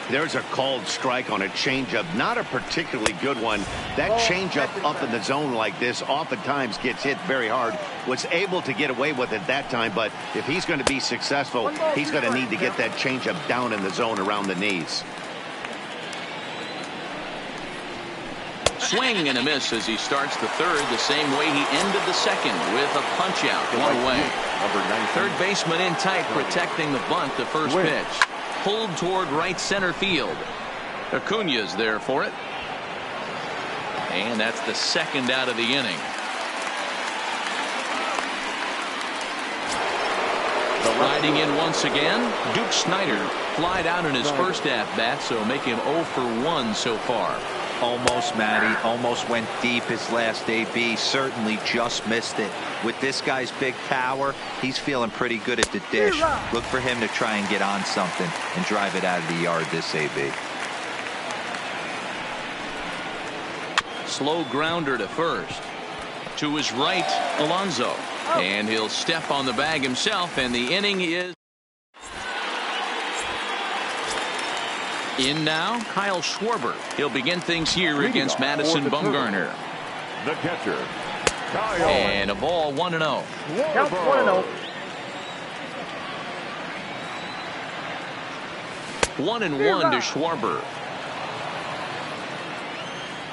[SPEAKER 3] There's a called strike on a changeup. Not a particularly good one. That changeup up in the zone like this oftentimes gets hit very hard. Was able to get away with it that time, but if he's going to be successful, he's going to need to get that changeup down in the zone around the knees.
[SPEAKER 2] Swing and a miss as he starts the third the same way he ended the second with a punch out. 1 away. Third baseman in tight protecting the bunt. The first pitch. Pulled toward right center field. Acuna's there for it. And that's the second out of the inning. Riding in once again, Duke Snider. Flied out in his first at-bat, so make him 0 for 1 so far.
[SPEAKER 4] Almost, Matty. Almost went deep his last AB. Certainly just missed it. With this guy's big power, he's feeling pretty good at the dish. Look for him to try and get on something and drive it out of the yard this AB.
[SPEAKER 2] Slow grounder to first. To his right, Alonso. And he'll step on the bag himself, and the inning is in now. Kyle Schwarber. He'll begin things here against Madison Bumgarner.
[SPEAKER 1] The catcher, Kyle.
[SPEAKER 2] And a ball 1-0.
[SPEAKER 5] Count 1-0.
[SPEAKER 2] 1-1 to Schwarber.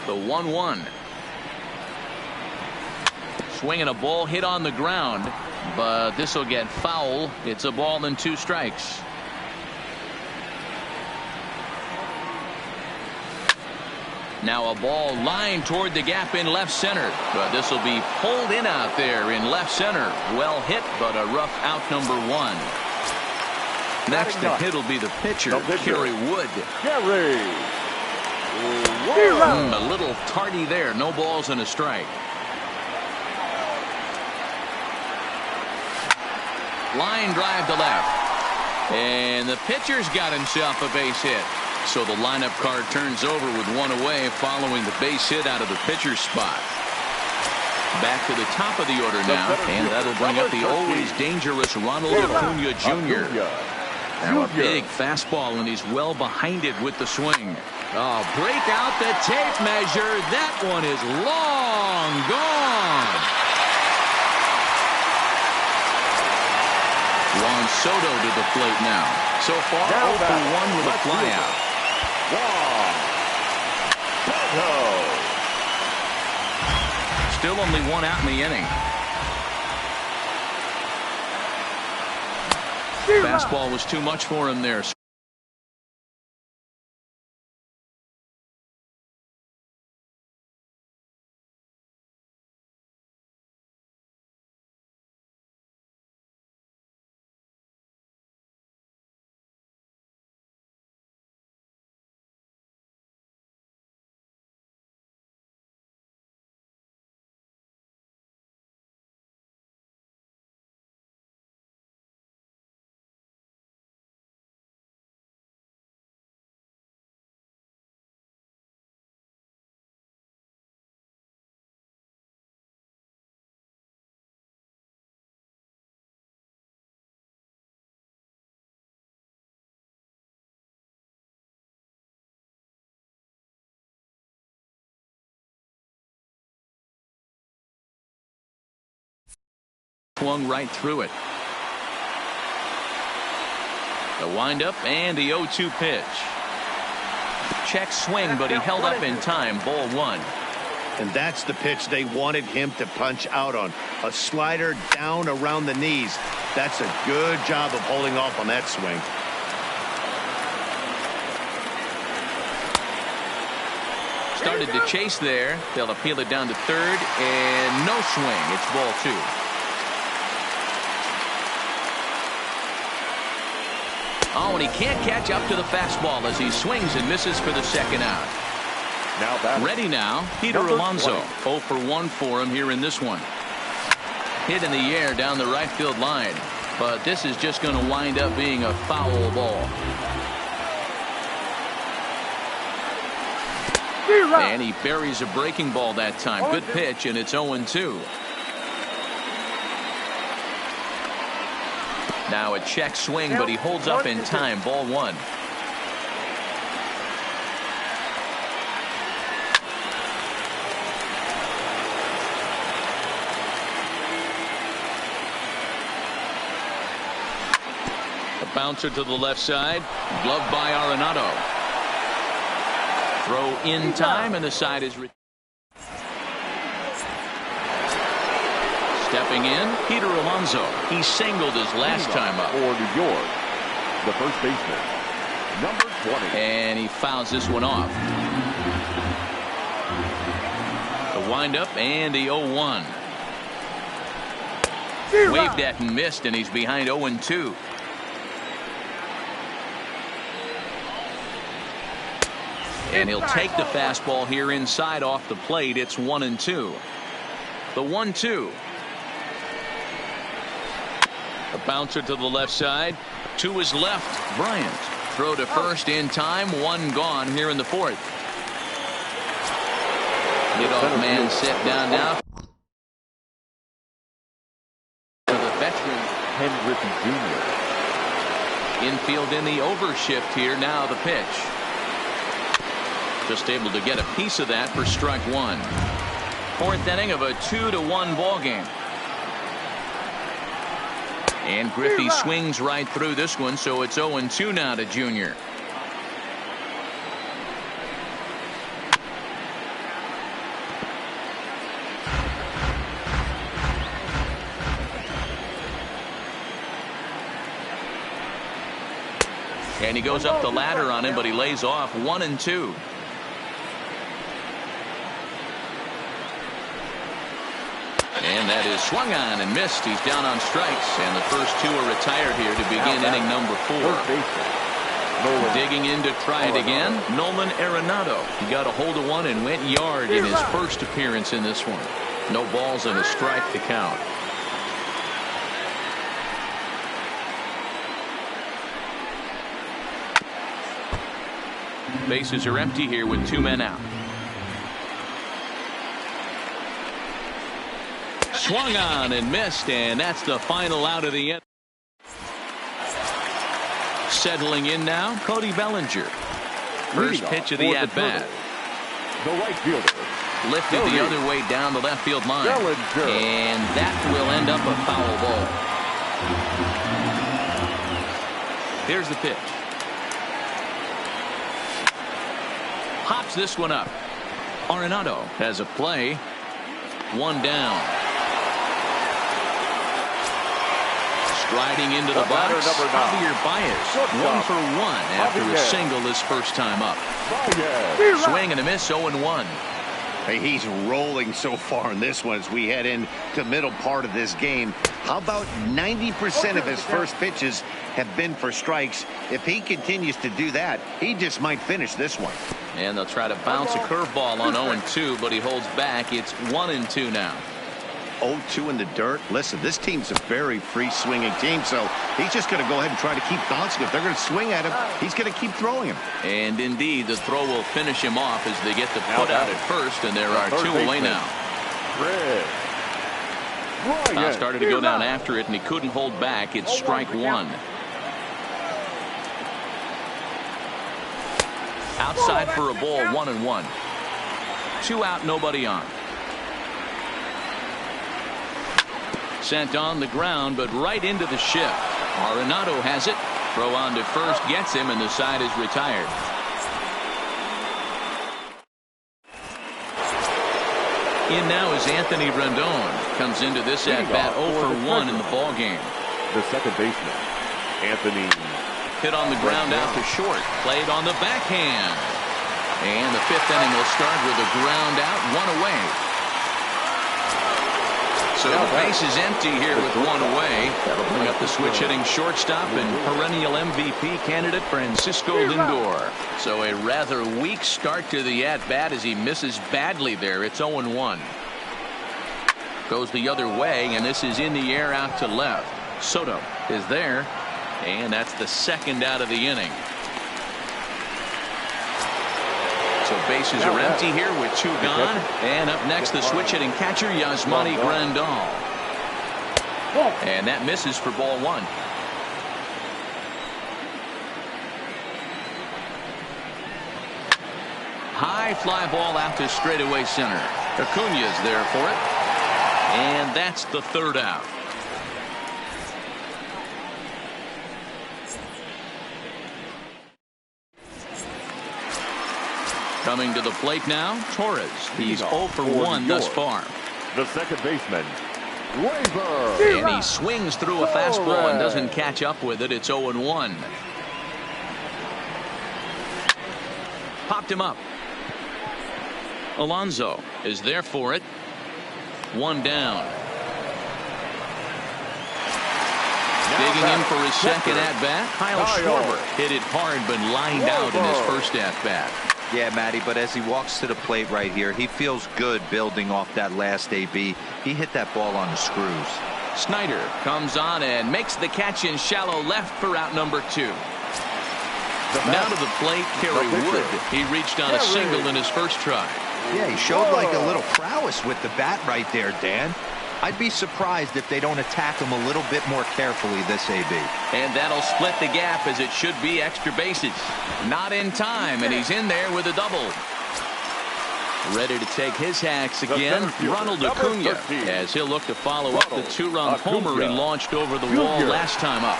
[SPEAKER 2] The 1-1. Swinging a ball hit on the ground, but this will get foul. It's a ball and 2 strikes. Now a ball lined toward the gap in left center, but this will be pulled in out there in left center. Well hit, but a rough out number 1. Next to hit will be the pitcher, Kerry Wood.
[SPEAKER 1] Kerry.
[SPEAKER 2] A little tardy there. No balls and a strike. Line drive to left. And the pitcher's got himself a base hit. So the lineup card turns over with 1 away following the base hit out of the pitcher's spot. Back to the top of the order now, and that'll bring up the always dangerous Ronald Acuna Jr. Now a big fastball, and he's well behind it with the swing. Oh, break out the tape measure. That one is long gone. Juan Soto to the plate now. So far, 0 for 1 with a flyout. Still only 1 out in the inning. Fastball was too much for him there. Swung right through it. The windup and the 0-2 pitch. Check swing, but he held up in time. Ball one.
[SPEAKER 3] And that's the pitch they wanted him to punch out on. A slider down around the knees. That's a good job of holding off on that swing.
[SPEAKER 2] Started to chase there. They'll appeal it down to third, and no swing. It's ball two. Oh, and he can't catch up to the fastball as he swings and misses for the second out. Ready now, Peter Alonso. 0 for 1 for him here in this one. Hit in the air down the right field line, but this is just going to wind up being a foul ball. And he buries a breaking ball that time. Good pitch, and it's 0-2. Now a check swing, but he holds up in time. Ball one. A bouncer to the left side. Gloved by Arenado. Throw in time, and the side is stepping in, Peter Alonso. He singled his last time up.
[SPEAKER 1] For New York, the first baseman, number 20.
[SPEAKER 2] And he fouls this one off. The windup and the 0-1. Waved at and missed, and he's behind 0-2. And he'll take the fastball here inside off the plate. It's 1-2. The 1-2. A bouncer to the left side. To his left, Bryant. Throw to first in time. One gone here in the fourth. Leadoff man set down now. The veteran
[SPEAKER 1] Hendrick Jr.
[SPEAKER 2] Infield in the overshift here. Now the pitch. Just able to get a piece of that for strike one. Fourth inning of a 2-1 ball game. And Griffey swings right through this one, so it's 0-2 now to Junior. And he goes up the ladder on him, but he lays off. 1-2. And that is swung on and missed. He's down on strikes, and the first two are retired here to begin inning number 4. Digging in to try it again, Nolan Arenado. He got a hold of one and went yard in his first appearance in this one. No balls and a strike to count. Bases are empty here with 2 men out. Swung on and missed, and that's the final out of the end. Settling in now, Cody Bellinger. First pitch of the at-bat.
[SPEAKER 1] The right fielder.
[SPEAKER 2] Lifted the other way down the left field line. And that will end up a foul ball. Here's the pitch. Hops this one up. Arenado has a play. One down. Striding into the box, Javier Baez. 1 for 1 after a single his first time up. Swing and a miss, 0-1.
[SPEAKER 3] Hey, he's rolling so far in this one as we head into the middle part of this game. How about 90% of his first pitches have been for strikes? If he continues to do that, he just might finish this one.
[SPEAKER 2] And they'll try to bounce a curveball on 0-2, but he holds back. It's 1-2 now.
[SPEAKER 3] 0-2 in the dirt. Listen, this team's a very free swinging team, so he's just going to go ahead and try to keep bouncing. If they're going to swing at him, he's going to keep throwing him.
[SPEAKER 2] And indeed, the throw will finish him off as they get the put out at first, and there are 2 away now. Foul started to go down after it, and he couldn't hold back. It's strike 1. Outside for a ball, 1-1. 2 out, nobody on. Sent on the ground, but right into the shift. Arenado has it. Throw on to first gets him, and the side is retired. In now is Anthony Rendon. Comes into this at bat 0 for 1 in the ball game.
[SPEAKER 1] The second baseman, Anthony.
[SPEAKER 2] Hit on the ground out to short. Played on the backhand. And the fifth inning will start with a ground out, 1 away. So the base is empty here with 1 away. That'll bring up the switch hitting shortstop and perennial MVP candidate Francisco Lindor. So a rather weak start to the at bat as he misses badly there. It's 0-1. Goes the other way, and this is in the air out to left. Soto is there, and that's the second out of the inning. So bases are empty here with 2 gone. And up next, the switch hitting catcher Yasmani Grandal. And that misses for ball 1. High fly ball out to straightaway center. Acuña's there for it. And that's the third out. Coming to the plate now, Torres. He's 0 for 1 thus far.
[SPEAKER 1] The second baseman, Gleyber.
[SPEAKER 2] And he swings through a fastball and doesn't catch up with it. It's 0-1. Popped him up. Alonso is there for it. 1 down. Digging in for his second at bat, Kyle Schwarber hit it hard but lined out in his first at bat.
[SPEAKER 4] Yeah, Matty, but as he walks to the plate right here, he feels good building off that last AB. He hit that ball on the screws.
[SPEAKER 2] Snyder comes on and makes the catch in shallow left for out number 2. Now to the plate, Kerry Wood. He reached on a single in his first try.
[SPEAKER 4] Yeah, he showed like a little prowess with the bat right there, Dan. I'd be surprised if they don't attack him a little bit more carefully this AB.
[SPEAKER 2] And that'll split the gap as it should be extra bases. Not in time, and he's in there with a double. Ready to take his hacks again, Ronald Acuña, as he'll look to follow up the 2-run homer he launched over the wall last time up.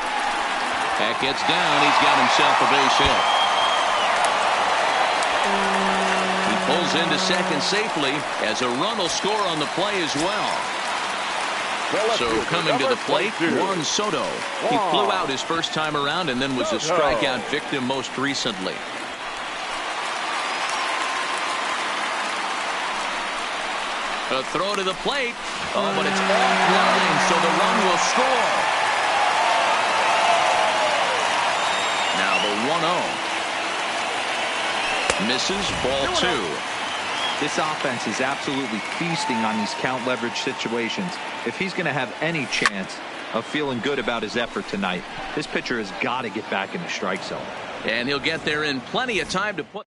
[SPEAKER 2] That gets down. He's got himself a base hit. He pulls into second safely as a run will score on the play as well. So coming to the plate, Juan Soto. He flew out his first time around and then was a strikeout victim most recently. A throw to the plate. Oh, but it's offline, so the run will score. Now the 1-0. Misses, ball 2.
[SPEAKER 4] This offense is absolutely feasting on these count leverage situations. If he's going to have any chance of feeling good about his effort tonight, this pitcher has got to get back in the strike zone.
[SPEAKER 2] And he'll get there in plenty of time to put.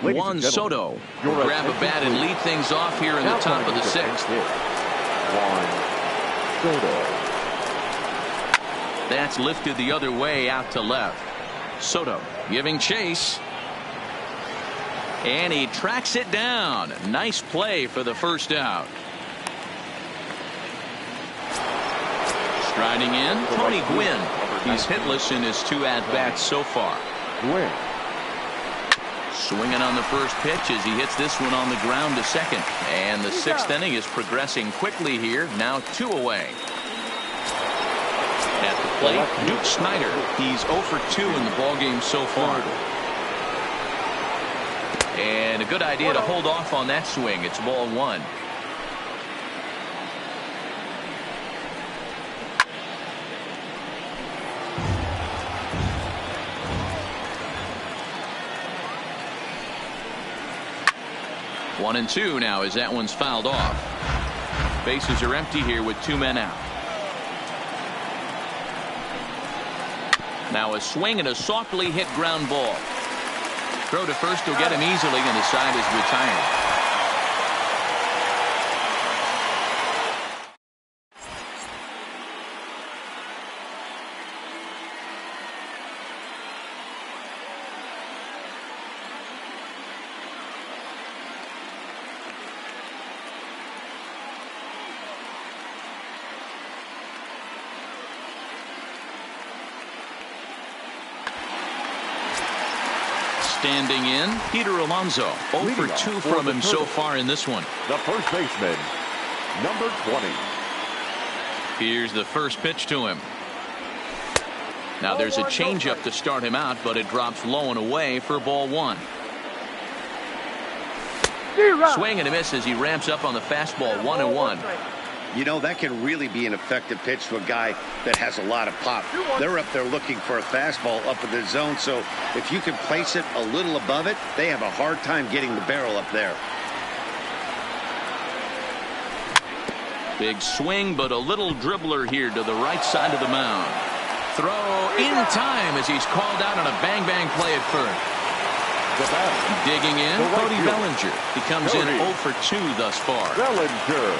[SPEAKER 2] Juan Soto will grab a bat and lead things off here in the top of the 6th.
[SPEAKER 1] Juan Soto.
[SPEAKER 2] That's lifted the other way out to left. Soto giving chase. And he tracks it down. Nice play for the first out. Striding in, Tony Gwynn. He's hitless in his 2 at-bats so far.
[SPEAKER 1] Gwynn.
[SPEAKER 2] Swinging on the first pitch as he hits this one on the ground to second. And the 6th inning is progressing quickly here. Now 2 away. At the plate, Duke Snyder. He's 0 for 2 in the ballgame so far. And a good idea to hold off on that swing. It's ball 1. One and 2 now as that one's fouled off. Bases are empty here with 2 men out. Now a swing and a softly hit ground ball. Throw to first will get him easily, and the side is retired. Standing in, Peter Alonso. 0 for 2 from him so far in this one.
[SPEAKER 1] The first baseman, number 20.
[SPEAKER 2] Here's the first pitch to him. Now there's a changeup to start him out, but it drops low and away for ball 1. Swing and a miss as he ramps up on the fastball. 1-1.
[SPEAKER 3] You know, that can really be an effective pitch to a guy that has a lot of pop. They're up there looking for a fastball up in the zone, so if you can place it a little above it, they have a hard time getting the barrel up there.
[SPEAKER 2] Big swing, but a little dribbler here to the right side of the mound. Throw in time as he's called out on a bang-bang play at first. Digging in, Cody Bellinger. He comes in 0 for 2 thus far.
[SPEAKER 1] Bellinger.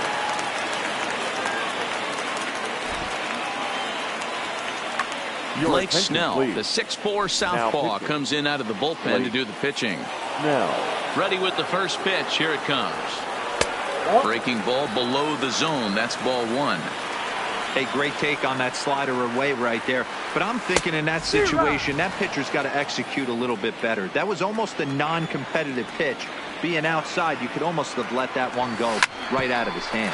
[SPEAKER 2] Blake Snell, the 6'4" southpaw, comes in out of the bullpen to do the pitching. Ready with the first pitch. Here it comes. Breaking ball below the zone. That's ball 1.
[SPEAKER 4] A great take on that slider away right there. But I'm thinking in that situation, that pitcher's got to execute a little bit better. That was almost a non-competitive pitch. Being outside, you could almost have let that one go right out of his hand.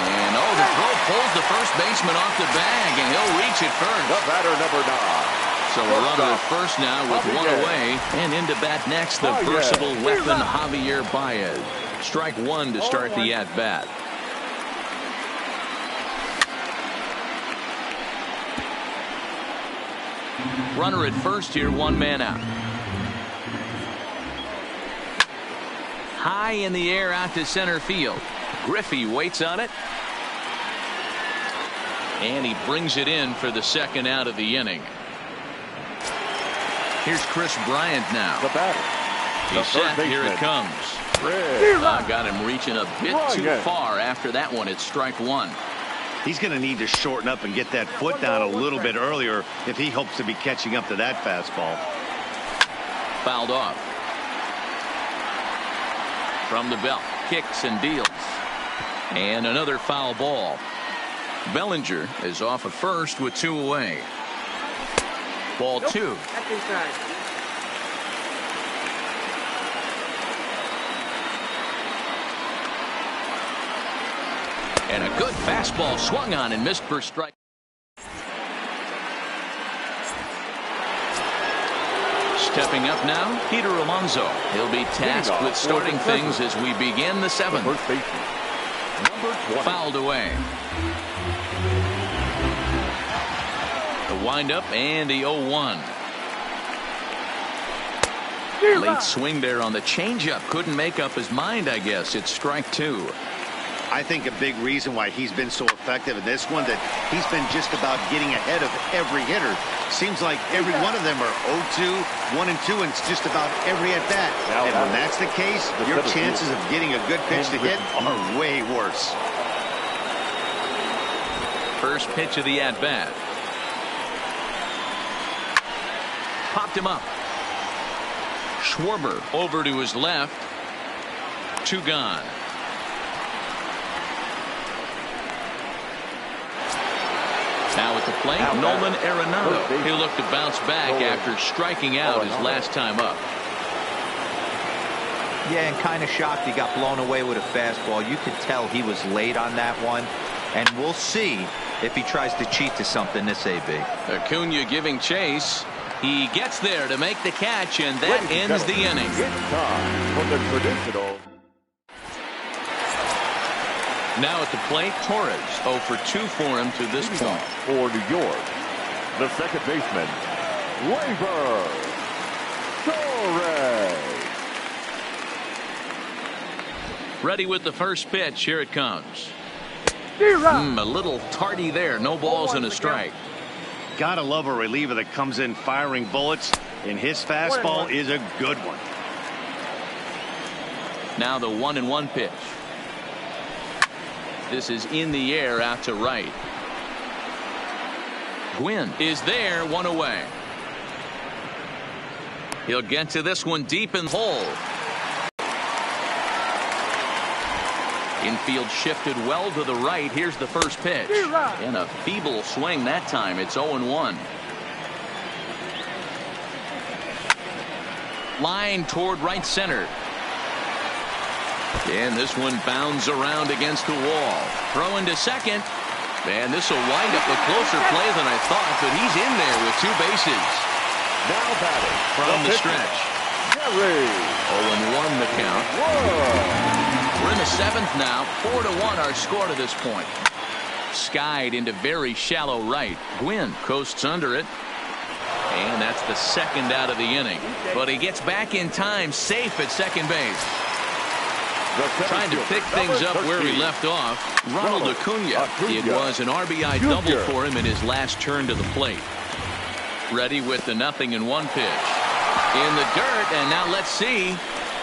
[SPEAKER 2] And the throw pulls the first baseman off the bag, and he'll reach it first.
[SPEAKER 1] The batter, number 9.
[SPEAKER 2] So a runner at first now with 1 away, and into bat next, the versatile weapon Javier Baez. Strike 1 to start the at-bat. Runner at first here, 1 man out. High in the air out to center field. Griffey waits on it. And he brings it in for the second out of the inning. Here's Chris Bryant now.
[SPEAKER 1] The batter.
[SPEAKER 2] He's set. Here it comes. Got him reaching a bit too far after that one. It's strike 1.
[SPEAKER 3] He's going to need to shorten up and get that foot down a little bit earlier if he hopes to be catching up to that fastball.
[SPEAKER 2] Fouled off. From the belt. Kicks and deals. And another foul ball. Bellinger is off at first with 2 away. Ball 2.
[SPEAKER 5] That's inside.
[SPEAKER 2] And a good fastball swung on and missed for strike. Stepping up now, Peter Alonso. He'll be tasked with starting things as we begin the 7th.
[SPEAKER 1] First baseman, number 20.
[SPEAKER 2] Fouled away. The windup and the 0-1. Late swing there on the changeup. Couldn't make up his mind, I guess. It's strike 2.
[SPEAKER 3] I think a big reason why he's been so effective in this one, that he's been just about getting ahead of every hitter. Seems like every one of them are 0-2, 1-2, and it's just about every at bat. And when that's the case, your chances of getting a good pitch to hit are way worse.
[SPEAKER 2] First pitch of the at bat. Popped him up. Schwarber over to his left. 2 gone. Now at the plate, Nolan Arenado. He'll look to bounce back after striking out his last time up.
[SPEAKER 4] Yeah, and kind of shocked he got blown away with a fastball. You could tell he was late on that one. And we'll see if he tries to cheat to something this AB.
[SPEAKER 2] Acuna giving chase. He gets there to make the catch, and that ends the inning.
[SPEAKER 1] It's time for the traditional.
[SPEAKER 2] Now at the plate, Torres. 0 for 2 for him to this point.
[SPEAKER 1] For New York, the second baseman, Gleyber Torres.
[SPEAKER 2] Ready with the first pitch. Here it comes. A little tardy there. No balls and a strike.
[SPEAKER 3] Gotta love a reliever that comes in firing bullets, and his fastball is a good one.
[SPEAKER 2] Now the 1-1 pitch. This is in the air out to right. Gwynn is there, 1 away. He'll get to this one deep in the hole. Infield shifted well to the right. Here's the first pitch. And a feeble swing that time. It's 0-1. Line toward right center. And this one bounds around against the wall. Throw into second. And this will wind up a closer play than I thought, but he's in there with 2 bases.
[SPEAKER 1] Now batting
[SPEAKER 2] From the stretch. 0-1 the count. We're in the 7th now. 4-1 our score to this point. Skied into very shallow right. Gwynn coasts under it. And that's the 2nd out of the inning. But he gets back in time, safe at second base. Trying to pick things up where he left off. Ronald Acuna. It was an RBI double for him in his last turn to the plate. Ready with the 0-1 pitch. In the dirt, and now let's see.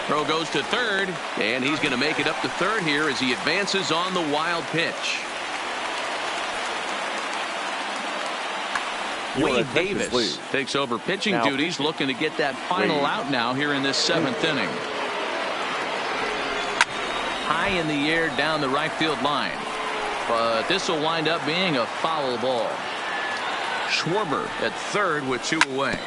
[SPEAKER 2] Throw goes to third, and he's going to make it up to third here as he advances on the wild pitch. Wade Davis takes over pitching duties, looking to get that final out now here in this 7th inning. High in the air down the right field line, but this will wind up being a foul ball. Schwarber at third with 2 away.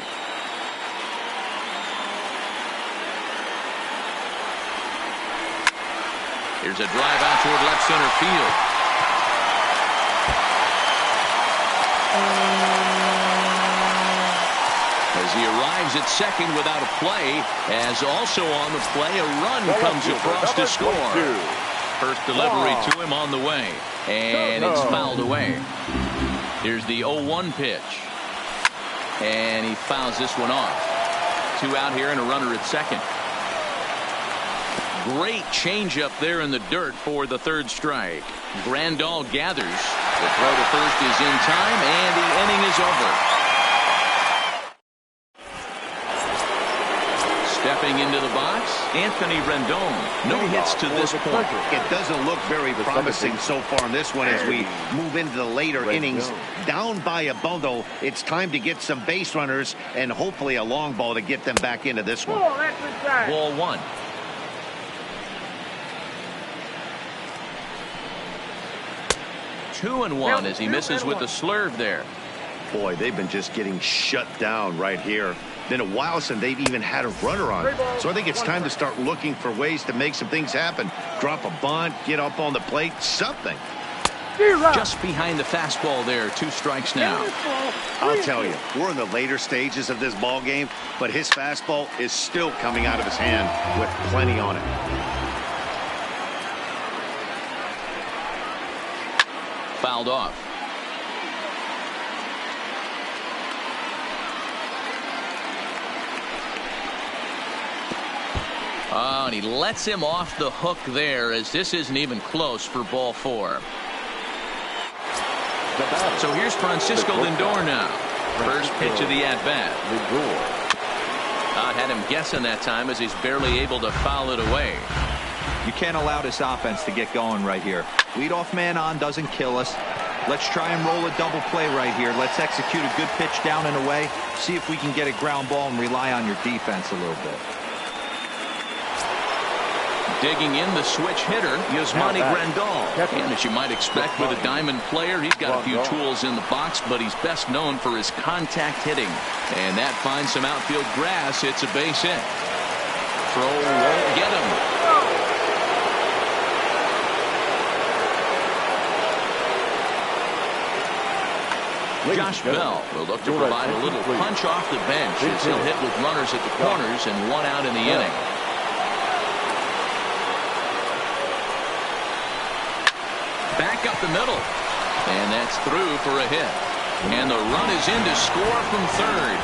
[SPEAKER 2] Here's a drive out toward left center field. As he arrives at second without a play, as also on the play, a run comes across to score. First delivery to him on the way, and it's fouled away. Here's the 0-1 pitch, and he fouls this one off. 2 out here and a runner at second. Great changeup there in the dirt for the 3rd strike. Grandal gathers. The throw to first is in time, and the inning is over. Stepping into the box, Anthony Rendon. No hits to this point.
[SPEAKER 3] It doesn't look very promising so far in this one as we move into the later innings. Down by a bundle, it's time to get some base runners and hopefully a long ball to get them back into this one.
[SPEAKER 2] Ball 1. Two and 1 as he misses with the slurve there.
[SPEAKER 3] Boy, they've been just getting shut down right here. Been a while since they've even had a runner on. So I think it's time to start looking for ways to make some things happen. Drop a bunt, get up on the plate, something.
[SPEAKER 2] Just behind the fastball there. 2 strikes now.
[SPEAKER 3] I'll tell you, we're in the later stages of this ball game, but his fastball is still coming out of his hand with plenty on it.
[SPEAKER 2] Fouled off. Oh, and he lets him off the hook there as this isn't even close for ball 4. So here's Francisco Lindor now. First pitch of the at-bat. I had him guessing that time as he's barely able to foul it away.
[SPEAKER 4] You can't allow this offense to get going right here. Leadoff man on doesn't kill us. Let's try and roll a double play right here. Let's execute a good pitch down and away. See if we can get a ground ball and rely on your defense a little bit.
[SPEAKER 2] Digging in the switch hitter, Yasmani Grandal. And as you might expect with a diamond player, he's got a few tools in the box, but he's best known for his contact hitting. And that finds some outfield grass. It's a base hit. Throw won't get him. Josh Bell will look to provide a little punch off the bench as he'll hit with runners at the corners and 1 out in the inning. Back up the middle, and that's through for a hit. And the run is in to score from third.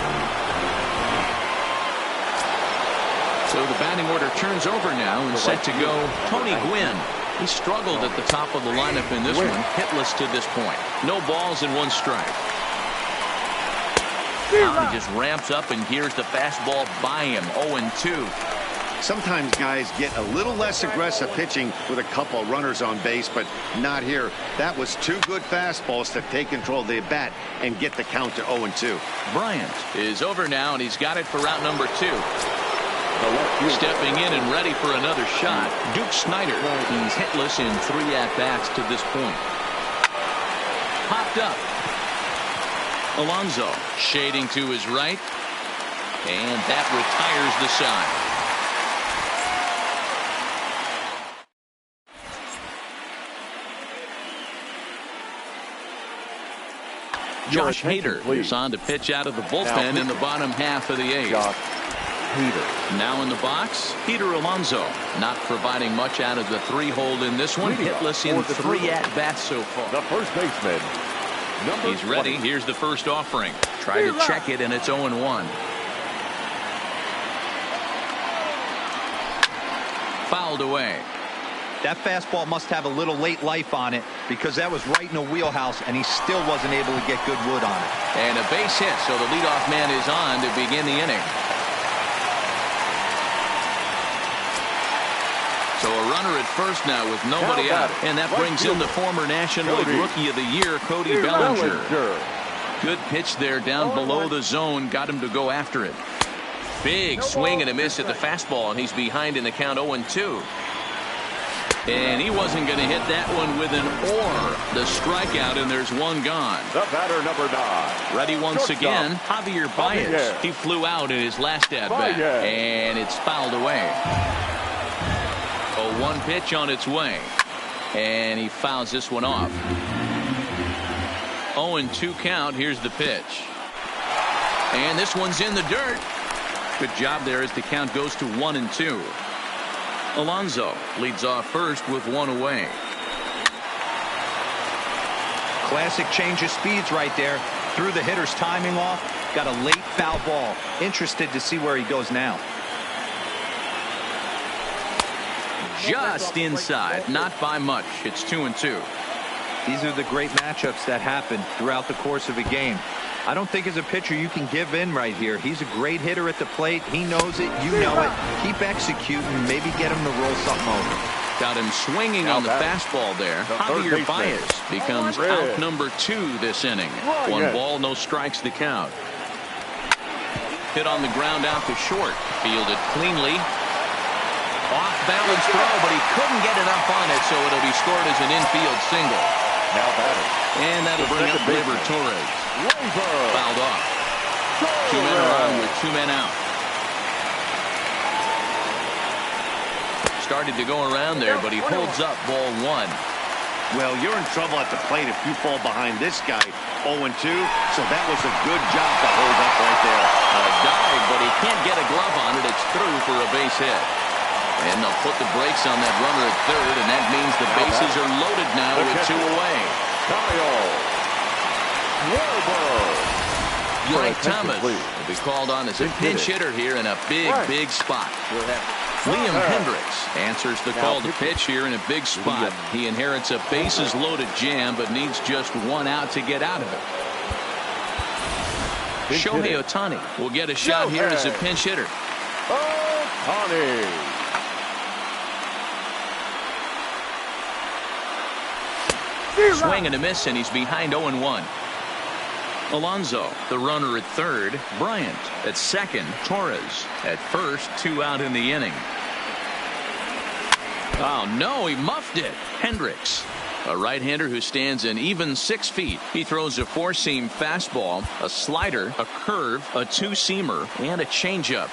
[SPEAKER 2] So the batting order turns over now and set to go Tony Gwynn. He struggled at the top of the lineup in this one, hitless to this point. No balls and 1 strike. Now he just ramps up, and here's the fastball by him, 0-2.
[SPEAKER 3] Sometimes guys get a little less aggressive pitching with a couple of runners on base, but not here. That was 2 good fastballs to take control of the bat and get the count to 0-2.
[SPEAKER 2] Bryant is over now, and he's got it for route number 2. Stepping in and ready for another shot, Duke Snider. He's hitless in 3 at-bats to this point. Popped up. Alonso shading to his right. And that retires the side. Josh Hader is on to pitch out of the bullpen in the bottom half of the eighth. Now in the box, Peter Alonso, not providing much out of the 3-hole in this one. Hitless in 3 at-bats so far.
[SPEAKER 1] The first baseman,
[SPEAKER 2] He's ready. Here's the first offering. Try to check it, and it's 0-1. Fouled away.
[SPEAKER 4] That fastball must have a little late life on it, because that was right in the wheelhouse, and he still wasn't able to get good wood on it.
[SPEAKER 2] And a base hit, so the leadoff man is on to begin the inning. So a runner at first now with nobody out, and that brings in the former National League Rookie of the Year, Cody Bellinger. Good pitch there down below the zone, got him to go after it. Big swing and a miss at the fastball, and he's behind in the count 0-2. And he wasn't going to hit that one with an or. The strikeout, and there's one gone.
[SPEAKER 1] The batter, number 9.
[SPEAKER 2] Ready once again, Javier Baez. He flew out in his last at-bat, and it's fouled away. A 1 pitch on its way, and he fouls this one off. 0-2 count. Here's the pitch. And this one's in the dirt. Good job there as the count goes to 1-2. Alonso leads off first with 1 away.
[SPEAKER 4] Classic change of speeds right there. Threw the hitter's timing off. Got a late foul ball. Interested to see where he goes now.
[SPEAKER 2] Just inside, not by much. It's 2-2.
[SPEAKER 4] These are the great matchups that happen throughout the course of a game. I don't think as a pitcher you can give in right here. He's a great hitter at the plate. He knows it. You know it. Keep executing. Maybe get him to roll something over.
[SPEAKER 2] Got him swinging on the fastball there. Javier Baez becomes out number 2 this inning. 1 ball, no strikes the count. Hit on the ground out to short. Fielded cleanly. Off balance throw, but he couldn't get enough on it, so it'll be scored as an infield single.
[SPEAKER 1] Now batting.
[SPEAKER 2] And that'll bring up Gleyber Torres. Fouled off. 2 men are on with 2 men out. Started to go around there, but he holds up ball 1.
[SPEAKER 3] Well, you're in trouble at the plate if you fall behind this guy 0-2, so that was a good job to hold up right there.
[SPEAKER 2] A dive, but he can't get a glove on it. It's through for a base hit. And they'll put the brakes on that runner at third, and that means the bases are loaded now with 2 away. Mike Thomas will be called on as a pinch hitter here in a big spot. Liam Hendricks answers the call to pitch here in a big spot. He inherits a bases loaded jam, but needs just 1 out to get out of it. Shohei Ohtani will get a shot here as a pinch hitter. Swing and a miss, and he's behind 0-1. Alonso, the runner at third. Bryant at second. Torres at first. 2 out in the inning. Oh, no, he muffed it. Hendricks, a right-hander who stands an even 6 feet. He throws a 4-seam fastball, a slider, a curve, a 2-seamer, and a changeup.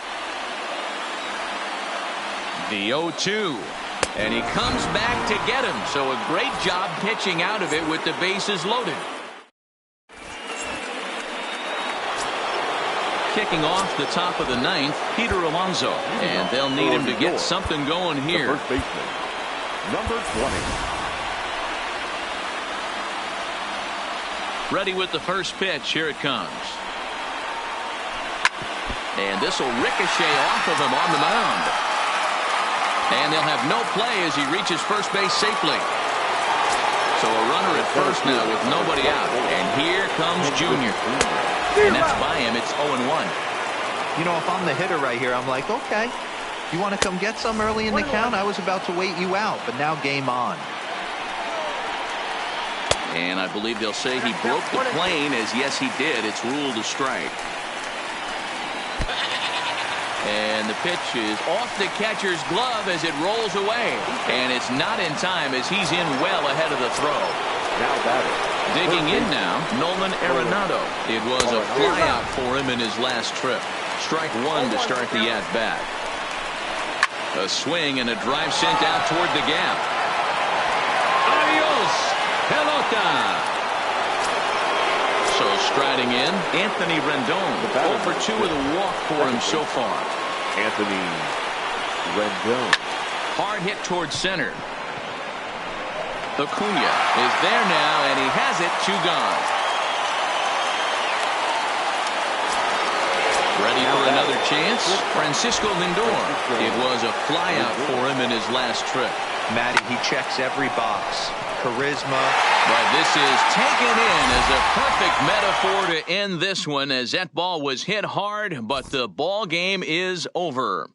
[SPEAKER 2] The 0-2. And he comes back to get him. So a great job pitching out of it with the bases loaded. Kicking off the top of the 9th, Peter Alonso. And they'll need him to get something going here.
[SPEAKER 1] First baseman, number 20.
[SPEAKER 2] Ready with the first pitch. Here it comes. And this will ricochet off of him on the mound. And they'll have no play as he reaches first base safely. So a runner at first now with nobody out. And here comes Junior. And that's by him. It's 0-1.
[SPEAKER 4] You know, if I'm the hitter right here, I'm like, okay, you want to come get some early in the count? I was about to wait you out, but now game on.
[SPEAKER 2] And I believe they'll say he broke the plane, as yes, he did. It's ruled a strike. And the pitch is off the catcher's glove as it rolls away. And it's not in time as he's in well ahead of the throw.
[SPEAKER 1] Now batting.
[SPEAKER 2] Digging in now, Nolan Arenado. It was a flyout for him in his last trip. Strike one to start the at-bat. A swing and a drive sent out toward the gap. Adios, pelota. So striding in, Anthony Rendon. 0 for 2 with a walk for him so far.
[SPEAKER 1] Anthony Rendon.
[SPEAKER 2] Hard hit towards center. Acuna is there now, and he has it. 2 gone. Ready for another chance? Francisco Lindor. It was a flyout for him in his last trip.
[SPEAKER 4] Matty, he checks every box. Charisma.
[SPEAKER 2] But this is taken in as a perfect metaphor to end this one, as that ball was hit hard, but the ball game is over.